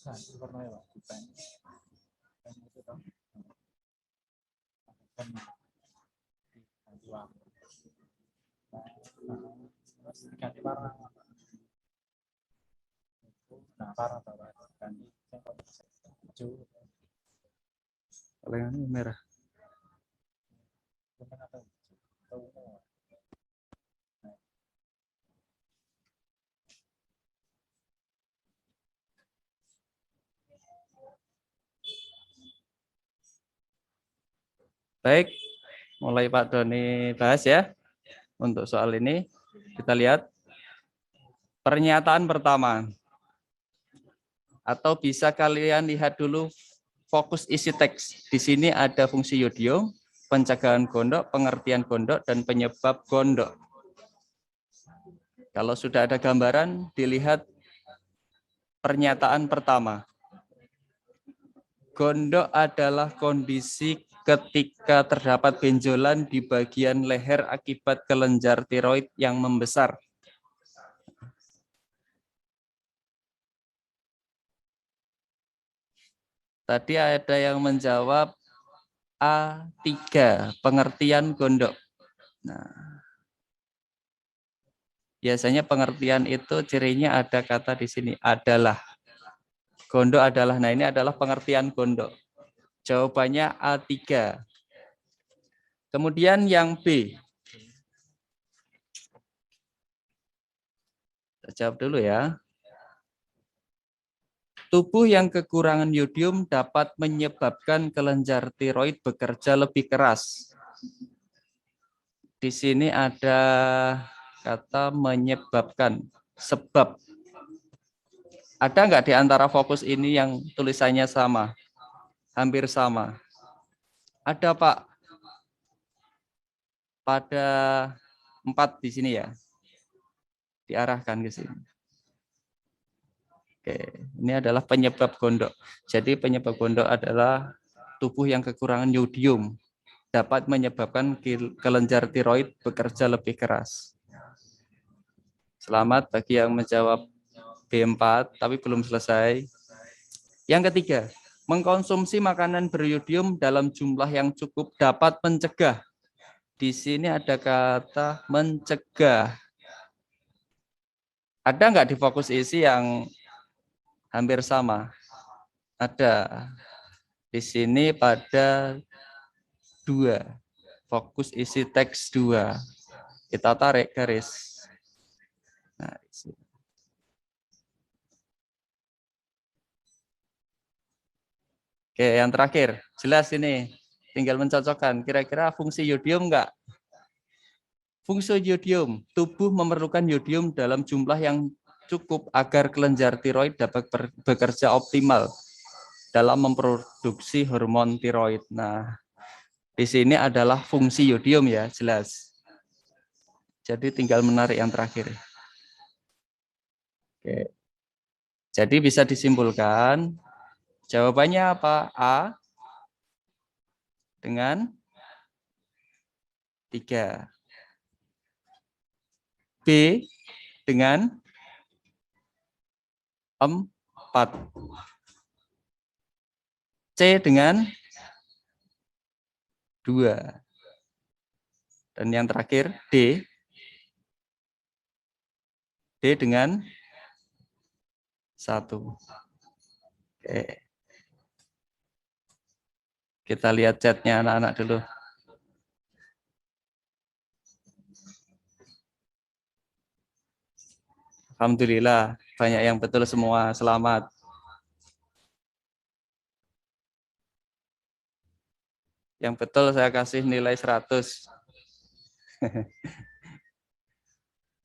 Ganti warna. Nah, warna bawah ganti hijau. Kalau yang ini merah. Kuning atau hijau. Baik, mulai Pak Doni bahas ya. Untuk soal ini kita lihat pernyataan pertama. Atau bisa kalian lihat dulu fokus isi teks. Di sini ada fungsi yodium, pencegahan gondok, pengertian gondok, dan penyebab gondok. Kalau sudah ada gambaran, dilihat pernyataan pertama. Gondok adalah kondisi ketika terdapat benjolan di bagian leher akibat kelenjar tiroid yang membesar. Tadi ada yang menjawab A3, pengertian gondok. Nah, biasanya pengertian itu cirinya ada kata di sini, adalah. Gondok adalah, nah ini adalah pengertian gondok. Jawabannya A3. Kemudian yang B. Kita jawab dulu ya. Tubuh yang kekurangan yodium dapat menyebabkan kelenjar tiroid bekerja lebih keras. Di sini ada kata menyebabkan, sebab. Ada nggak di antara fokus ini yang tulisannya sama? Hampir sama. Ada Pak. Pada 4 di sini ya. Diarahkan ke sini. Oke, ini adalah penyebab gondok. Jadi penyebab gondok adalah tubuh yang kekurangan yodium dapat menyebabkan kelenjar tiroid bekerja lebih keras. Selamat bagi yang menjawab B4, tapi belum selesai. Yang ketiga, mengkonsumsi makanan beryodium dalam jumlah yang cukup dapat mencegah. Di sini ada kata mencegah. Ada nggak di fokus isi yang hampir sama? Ada. Di sini pada 2. Fokus isi teks 2. Kita tarik garis. Nah, di sini. Oke, yang terakhir. Jelas ini. Tinggal mencocokkan. Kira-kira fungsi yodium enggak? Fungsi yodium. Tubuh memerlukan yodium dalam jumlah yang cukup agar kelenjar tiroid dapat bekerja optimal dalam memproduksi hormon tiroid. Nah, di sini adalah fungsi yodium ya, jelas. Jadi tinggal menarik yang terakhir. Oke. Jadi bisa disimpulkan jawabannya apa? A dengan 3. B dengan 4. C dengan 2. Dan yang terakhir D. D dengan 1. Oke. Kita lihat chatnya anak-anak dulu. Alhamdulillah, banyak yang betul semua. Selamat. Yang betul saya kasih nilai 100.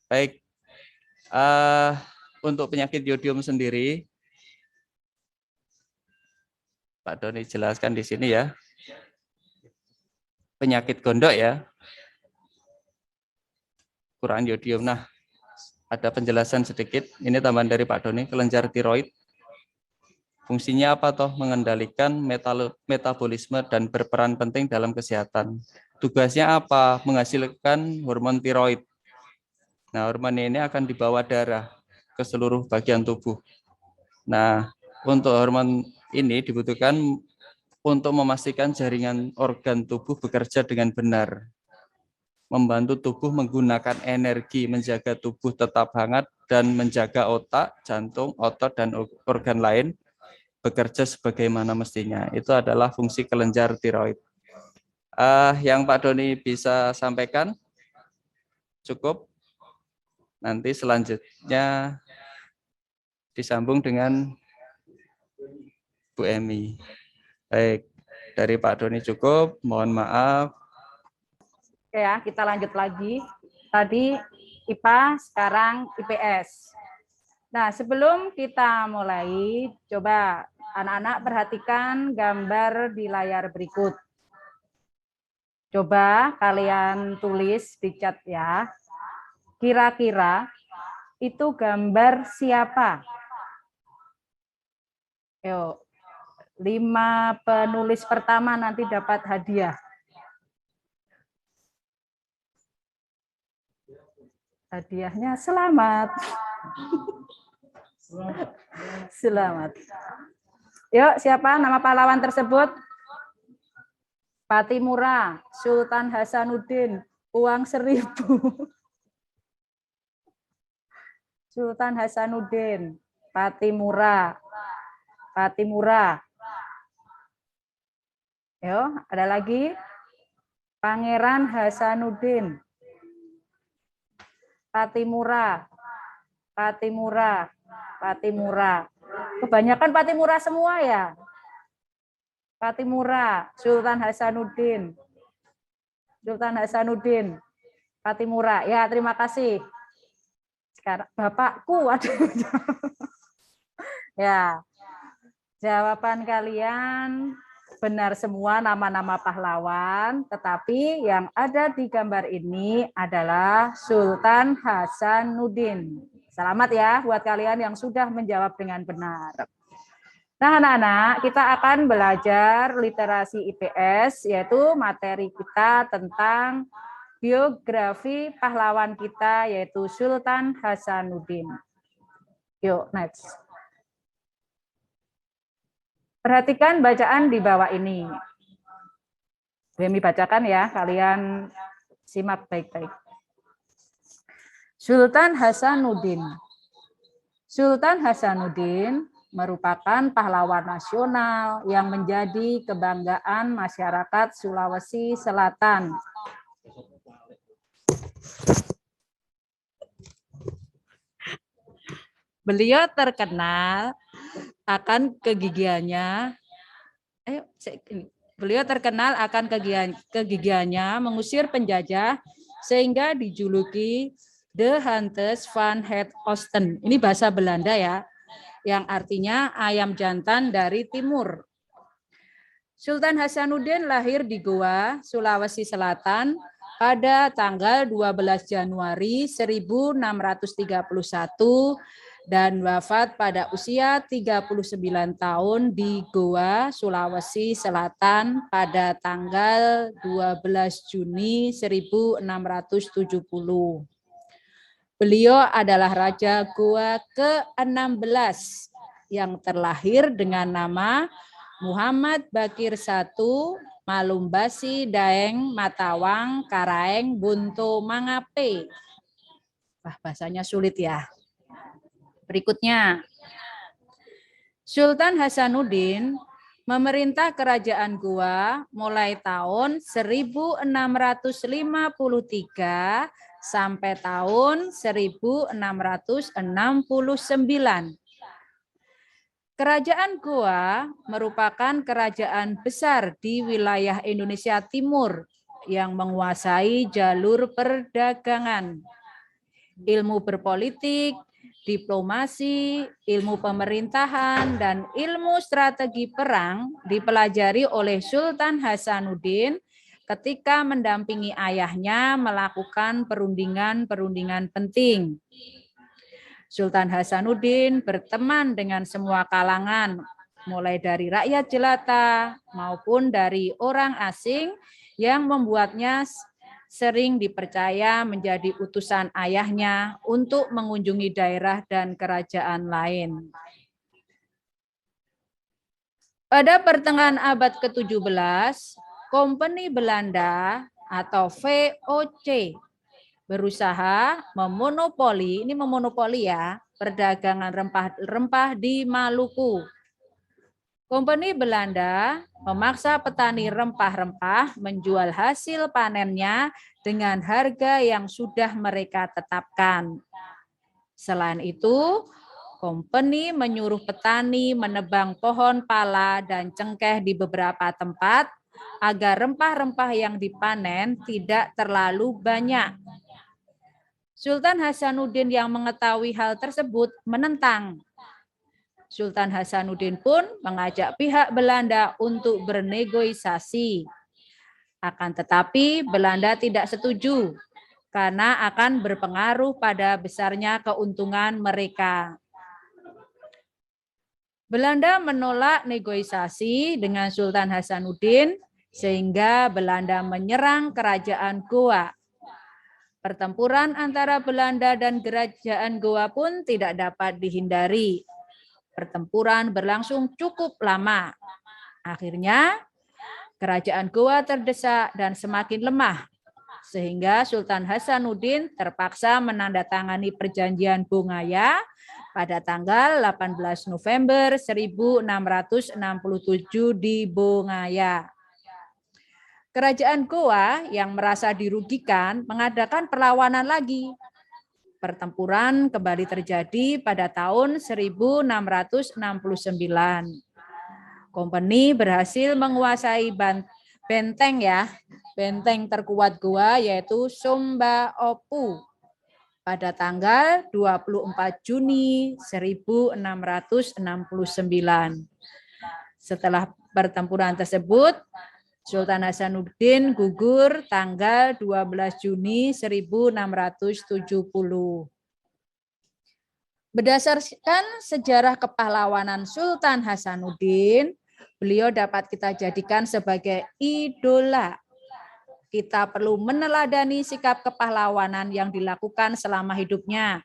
Baik. Untuk penyakit yodium sendiri, Pak Doni jelaskan di sini ya. Penyakit gondok ya. Kurang yodium. Nah, ada penjelasan sedikit. Ini tambahan dari Pak Doni, kelenjar tiroid. Fungsinya apa toh? Mengendalikan metabolisme dan berperan penting dalam kesehatan. Tugasnya apa? Menghasilkan hormon tiroid. Nah, hormon ini akan dibawa darah ke seluruh bagian tubuh. Nah, Untuk hormon ini dibutuhkan untuk memastikan jaringan organ tubuh bekerja dengan benar, membantu tubuh menggunakan energi, menjaga tubuh tetap hangat, dan menjaga otak, jantung, otot, dan organ lain bekerja sebagaimana mestinya. Itu adalah fungsi kelenjar tiroid. Yang Pak Doni bisa sampaikan cukup. Nanti selanjutnya disambung dengan Bu Emi. Baik, dari Pak Doni cukup. Mohon maaf. Oke ya, kita lanjut lagi. Tadi IPA, sekarang IPS. Nah, sebelum kita mulai, coba anak-anak perhatikan gambar di layar berikut. Coba kalian tulis di chat ya. Kira-kira itu gambar siapa? Yuk, 5 penulis pertama nanti dapat hadiah. Hadiahnya selamat. Selamat. Yuk, siapa nama pahlawan tersebut? Patimura, Sultan Hasanuddin, uang 1000. Sultan Hasanuddin, Patimura. Patimura. Yo, ada lagi? Pangeran Hasanuddin. Patimura. Patimura. Patimura. Kebanyakan Patimura semua ya. Patimura, Sultan Hasanuddin. Sultan Hasanuddin. Patimura. Ya, terima kasih. Sekarang Bapakku ada. Ya. Jawaban kalian benar semua, nama-nama pahlawan, tetapi yang ada di gambar ini adalah Sultan Hasanuddin. Selamat ya buat kalian yang sudah menjawab dengan benar. Nah, anak-anak, kita akan belajar literasi IPS, yaitu materi kita tentang biografi pahlawan kita, yaitu Sultan Hasanuddin. Yuk, next. Perhatikan bacaan di bawah ini. Kami bacakan ya, kalian simak baik-baik. Sultan Hasanuddin. Sultan Hasanuddin merupakan pahlawan nasional yang menjadi kebanggaan masyarakat Sulawesi Selatan. Beliau terkenal akan kegigihannya. Beliau terkenal akan kegigihannya mengusir penjajah sehingga dijuluki The Hunters van het Oosten. Ini bahasa Belanda ya, yang artinya ayam jantan dari timur. Sultan Hasanuddin lahir di Goa, Sulawesi Selatan pada tanggal 12 Januari 1631 dan wafat pada usia 39 tahun di Goa, Sulawesi Selatan pada tanggal 12 Juni 1670. Beliau adalah Raja Goa ke-16 yang terlahir dengan nama Muhammad Bakir I, Malumbasi Daeng Matawang Karaeng Bunto Mangape. Wah, bahasanya sulit ya. Berikutnya, Sultan Hasanuddin memerintah kerajaan Goa mulai tahun 1653 sampai tahun 1669. Kerajaan Goa merupakan kerajaan besar di wilayah Indonesia Timur yang menguasai jalur perdagangan, ilmu berpolitik, diplomasi, ilmu pemerintahan, dan ilmu strategi perang dipelajari oleh Sultan Hasanuddin ketika mendampingi ayahnya melakukan perundingan-perundingan penting. Sultan Hasanuddin berteman dengan semua kalangan, mulai dari rakyat jelata maupun dari orang asing yang membuatnya sering dipercaya menjadi utusan ayahnya untuk mengunjungi daerah dan kerajaan lain. Pada pertengahan abad ke-17, Kompeni Belanda atau VOC berusaha memonopoli, ini memonopoli ya, perdagangan rempah-rempah di Maluku. Kompeni Belanda memaksa petani rempah-rempah menjual hasil panennya dengan harga yang sudah mereka tetapkan. Selain itu, kompeni menyuruh petani menebang pohon pala dan cengkeh di beberapa tempat agar rempah-rempah yang dipanen tidak terlalu banyak. Sultan Hasanuddin yang mengetahui hal tersebut menentang. Sultan Hasanuddin pun mengajak pihak Belanda untuk bernegosiasi. Akan tetapi Belanda tidak setuju karena akan berpengaruh pada besarnya keuntungan mereka. Belanda menolak negosiasi dengan Sultan Hasanuddin sehingga Belanda menyerang kerajaan Goa. Pertempuran antara Belanda dan kerajaan Goa pun tidak dapat dihindari. Pertempuran berlangsung cukup lama. Akhirnya, kerajaan Goa terdesak dan semakin lemah, sehingga Sultan Hasanuddin terpaksa menandatangani perjanjian Bongaya pada tanggal 18 November 1667 di Bongaya. Kerajaan Goa yang merasa dirugikan mengadakan perlawanan lagi. Pertempuran kembali terjadi pada tahun 1669. Kompeni berhasil menguasai benteng ya, benteng terkuat Goa yaitu Somba Opu pada tanggal 24 Juni 1669. Setelah pertempuran tersebut, Sultan Hasanuddin gugur tanggal 12 Juni 1670. Berdasarkan sejarah kepahlawanan Sultan Hasanuddin, beliau dapat kita jadikan sebagai idola. Kita perlu meneladani sikap kepahlawanan yang dilakukan selama hidupnya.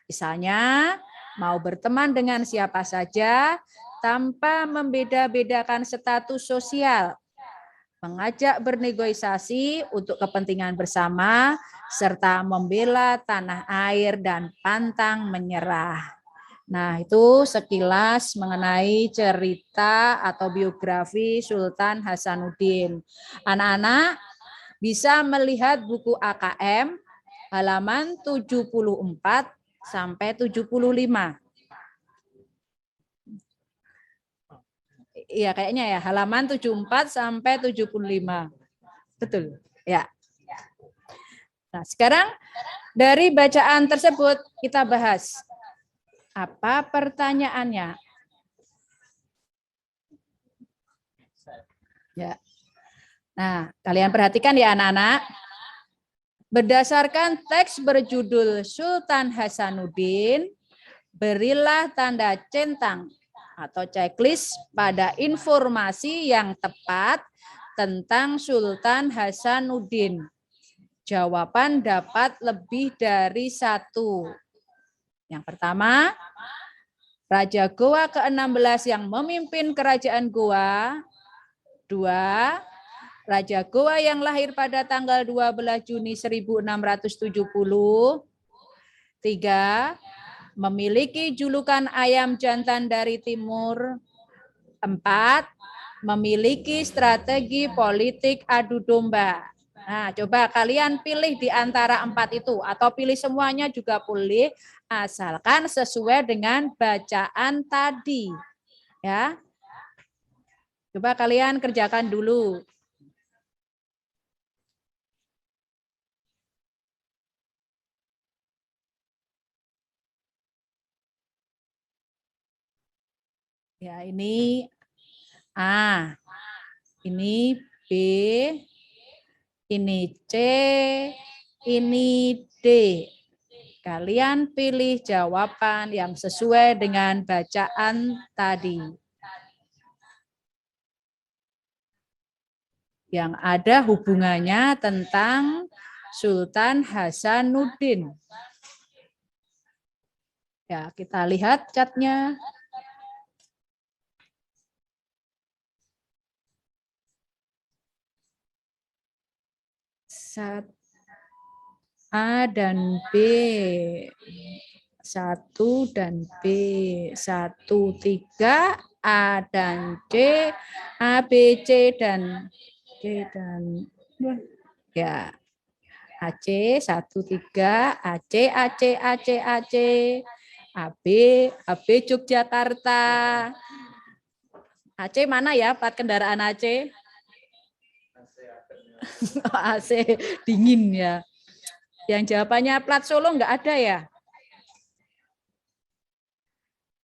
Misalnya, mau berteman dengan siapa saja tanpa membeda-bedakan status sosial, mengajak bernegosiasi untuk kepentingan bersama, serta membela tanah air dan pantang menyerah. Nah, itu sekilas mengenai cerita atau biografi Sultan Hasanuddin. Anak-anak bisa melihat buku AKM halaman 74 sampai 75. Iya, kayaknya ya, halaman 74 sampai 75. Betul, ya. Nah, sekarang dari bacaan tersebut kita bahas. Apa pertanyaannya? Ya. Nah, kalian perhatikan ya anak-anak. Berdasarkan teks berjudul Sultan Hasanuddin, berilah tanda centang atau checklist pada informasi yang tepat tentang Sultan Hasanuddin. Jawaban dapat lebih dari satu. Yang pertama, Raja Goa ke-16 yang memimpin kerajaan Goa. 2. Raja Goa yang lahir pada tanggal 12 Juni 1670. 3. Memiliki julukan ayam jantan dari timur. 4. Memiliki strategi politik adu domba. Nah, coba kalian pilih di antara 4 itu atau pilih semuanya juga boleh, asalkan sesuai dengan bacaan tadi. Ya. Coba kalian kerjakan dulu. Ya, ini A, ini B, ini C, ini D. Kalian pilih jawaban yang sesuai dengan bacaan tadi. Yang ada hubungannya tentang Sultan Hasanuddin. Ya, kita lihat catnya. A dan B. 1 dan B. 1, 3, A dan C, A, B, C dan C dan ya. AC 1, 3, AC, AC, AC, AC, AB, AB Yogyakarta. AC mana ya plat kendaraan AC? AC dingin ya. Yang jawabannya plat Solo enggak ada ya?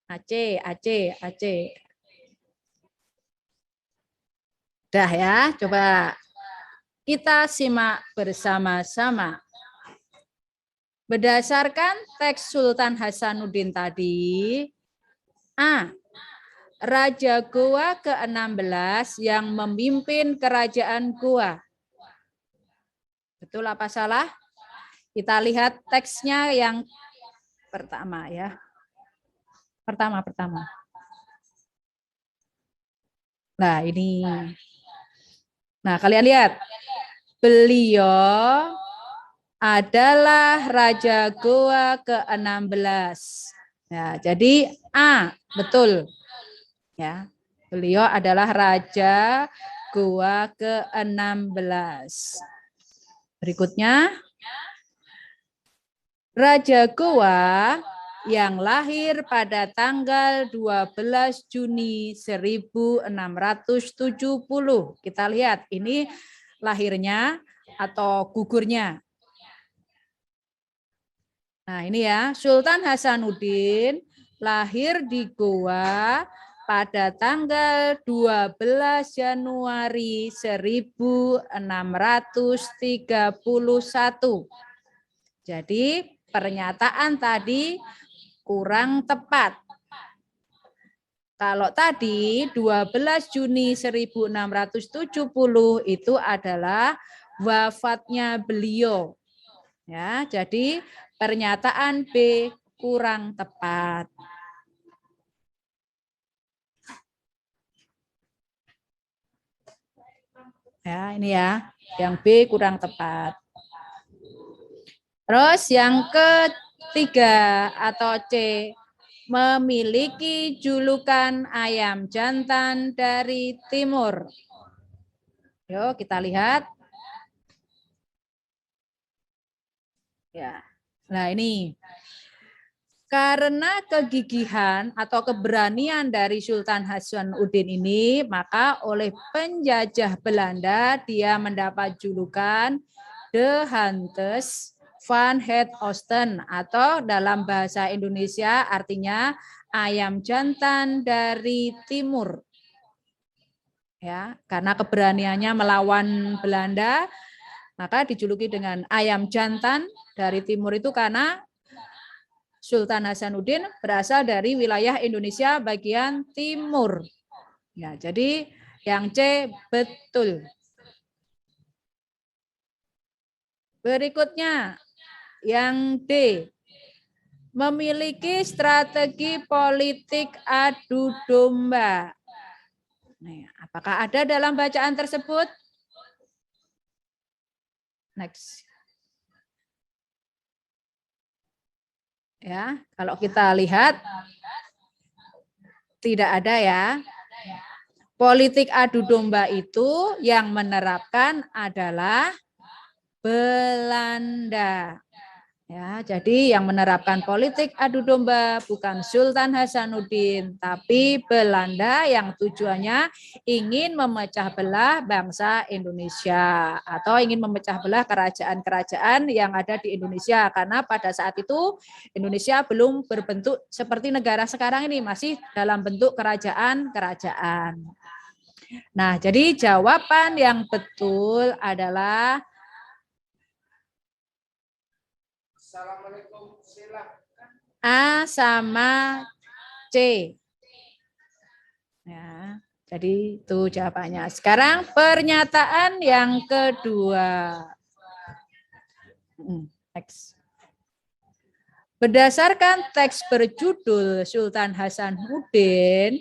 AC, AC, AC. Dah ya, coba kita simak bersama-sama. Berdasarkan teks Sultan Hasanuddin tadi, A. Raja Goa ke-16 yang memimpin kerajaan Goa. Betul apa salah? Kita lihat teksnya yang pertama ya. Pertama. Nah, ini. Nah, kalian lihat. Beliau adalah Raja Goa ke-16. Ya, jadi A, betul. Ya. Beliau adalah Raja Goa ke-16. Berikutnya, Raja Goa yang lahir pada tanggal 12 Juni 1670. Kita lihat ini lahirnya atau gugurnya. Nah, ini ya, Sultan Hasanuddin lahir di Goa pada tanggal 12 Januari 1631. Jadi, pernyataan tadi kurang tepat. Kalau tadi 12 Juni 1670 itu adalah wafatnya beliau. Ya, jadi pernyataan B kurang tepat. Ya, ini ya, yang B kurang tepat. Terus yang ketiga atau C, memiliki julukan ayam jantan dari timur. Yuk kita lihat. Ya. Nah ini. Karena kegigihan atau keberanian dari Sultan Hasanuddin ini, maka oleh penjajah Belanda dia mendapat julukan De Hantes van het Oosten, atau dalam bahasa Indonesia artinya ayam jantan dari timur. Ya, karena keberaniannya melawan Belanda, maka dijuluki dengan ayam jantan dari timur itu karena Sultan Hasanuddin berasal dari wilayah Indonesia bagian timur. Ya, jadi yang C betul. Berikutnya yang D, memiliki strategi politik adu domba. Nah, apakah ada dalam bacaan tersebut? Next. Ya, kalau kita lihat tidak ada ya. Politik adu domba itu yang menerapkan adalah Belanda. Ya, jadi yang menerapkan politik adu domba bukan Sultan Hasanuddin, tapi Belanda yang tujuannya ingin memecah belah bangsa Indonesia atau ingin memecah belah kerajaan-kerajaan yang ada di Indonesia, karena pada saat itu Indonesia belum berbentuk seperti negara sekarang ini, masih dalam bentuk kerajaan-kerajaan. Nah, jadi jawaban yang betul adalah A sama C. Ya, jadi itu jawabannya. Sekarang pernyataan yang kedua. Next. Berdasarkan teks berjudul Sultan Hasanuddin,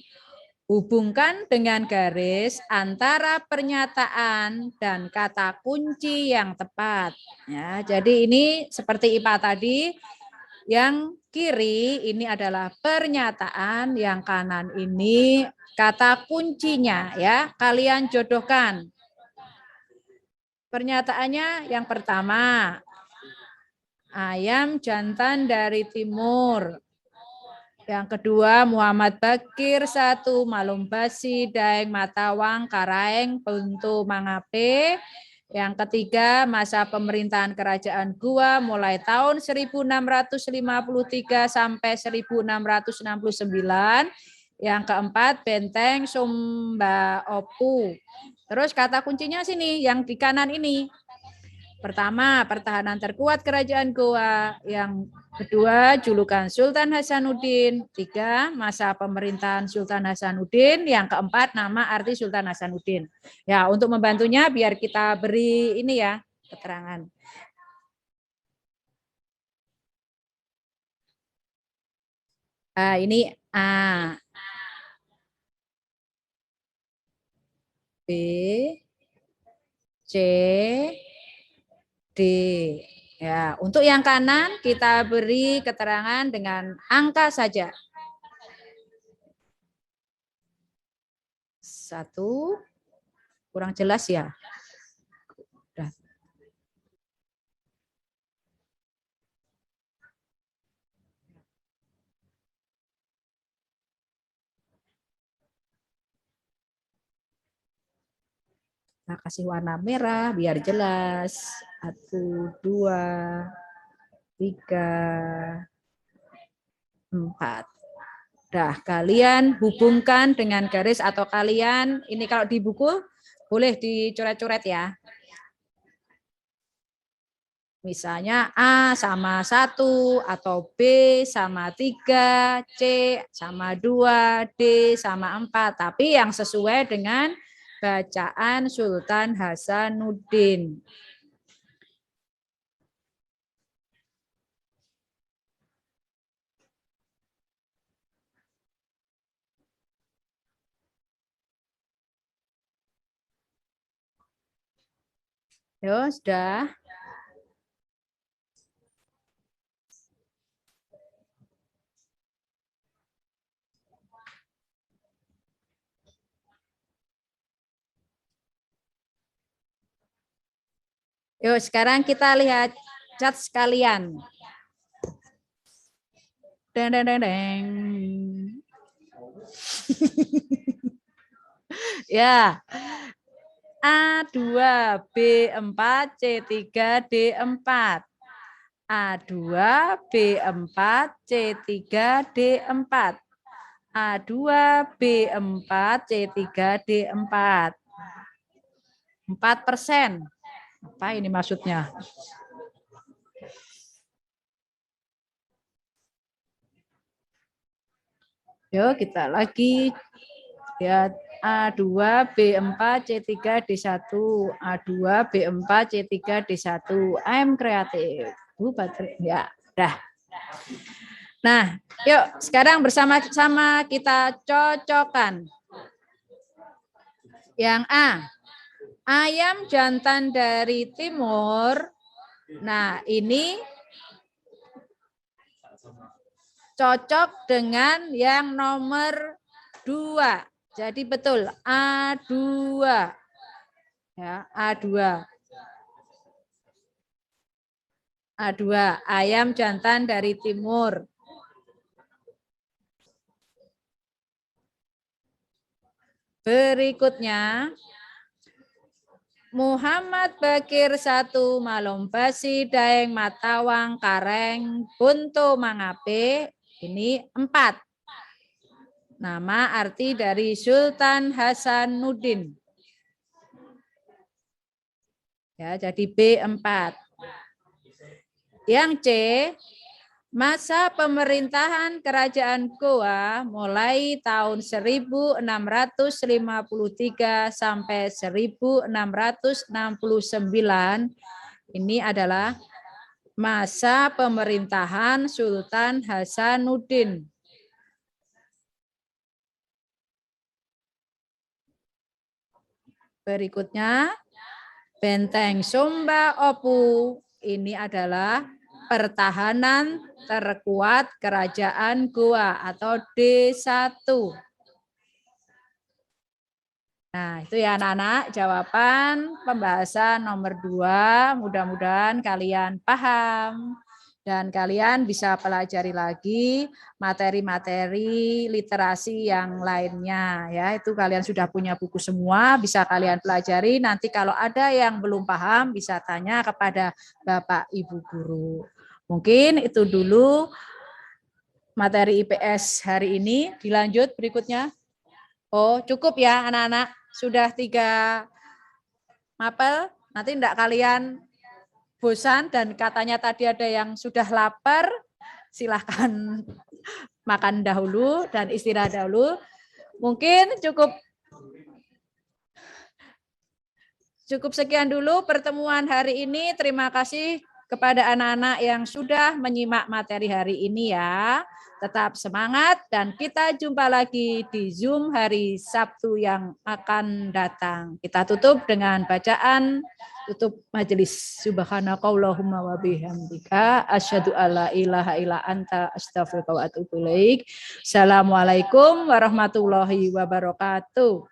Hubungkan dengan garis antara pernyataan dan kata kunci yang tepat. Ya, jadi ini seperti IPA tadi, yang kiri ini adalah pernyataan, yang kanan ini kata kuncinya ya. Kalian jodohkan. Pernyataannya yang pertama, ayam jantan dari timur. Yang kedua, Muhammad Bakir 1, Malumbasi, Daeng, Matawang, Karaeng, Buntu, Mangape. Yang ketiga, masa pemerintahan kerajaan Goa mulai tahun 1653 sampai 1669. Yang keempat, Benteng Sumba Opu. Terus kata kuncinya sini, yang di kanan ini. Pertama, pertahanan terkuat kerajaan Goa. Yang kedua, julukan Sultan Hasanuddin. 3, masa pemerintahan Sultan Hasanuddin. Yang keempat, nama arti Sultan Hasanuddin. Ya, untuk membantunya biar kita beri ini ya, keterangan. Ini A. B. C. D. Ya, untuk yang kanan kita beri keterangan dengan angka saja. 1, kurang jelas ya. Udah. Nah, kasih warna merah biar jelas. 1, 2, 3, 4. Dah, kalian hubungkan dengan garis atau kalian, ini kalau di buku boleh dicoret-coret ya. Misalnya A sama 1, atau B sama 3, C sama 2, D sama 4. Tapi yang sesuai dengan bacaan Sultan Hasanuddin. Yo, sudah. Yuk, sekarang kita lihat cat sekalian. Deng, deng, deng, deng. Ya. A2, B4, C3, D4. A2, B4, C3, D4. A2, B4, C3, D4. 4%. Apa ini maksudnya? Yuk kita lagi lihat A2, B4, C3, D1. A2, B4, C3, D1. I'm kreatif. Ya, dah. Nah, yuk sekarang bersama-sama kita cocokkan. Yang A, ayam jantan dari timur. Nah, ini cocok dengan yang nomor 2. Jadi betul A2. Ya, A2. A2, ayam jantan dari timur. Berikutnya, Muhammad Bakir 1, Malumbasi, Daeng, Matawang, Kareng, Buntu, Mangape. Ini 4. Nama arti dari Sultan Hasanuddin. Ya, jadi B4. Yang C, masa pemerintahan kerajaan Goa mulai tahun 1653 sampai 1669. Ini adalah masa pemerintahan Sultan Hasanuddin. Berikutnya, Benteng Sumba Opu. Ini adalah pertahanan terkuat kerajaan Goa atau D1. Nah, itu ya anak-anak jawaban pembahasan nomor 2. Mudah-mudahan kalian paham. Dan kalian bisa pelajari lagi materi-materi literasi yang lainnya. Ya, itu kalian sudah punya buku semua, bisa kalian pelajari. Nanti kalau ada yang belum paham, bisa tanya kepada Bapak Ibu Guru. Mungkin itu dulu materi IPS hari ini. Dilanjut berikutnya. Oh, cukup ya anak-anak. Sudah 3 mapel. Nanti enggak kalian bosan dan katanya tadi ada yang sudah lapar, silahkan makan dahulu dan istirahat dahulu. Mungkin cukup sekian dulu pertemuan hari ini. Terima kasih kepada anak-anak yang sudah menyimak materi hari ini ya. Tetap semangat dan kita jumpa lagi di Zoom hari Sabtu yang akan datang. Kita tutup dengan bacaan tutup majelis. Subhanakallahumma wa bihamdika asyhadu alla ilaha illa anta astaghfiruka wa atubu ilaik. Assalamualaikum warahmatullahi wabarakatuh.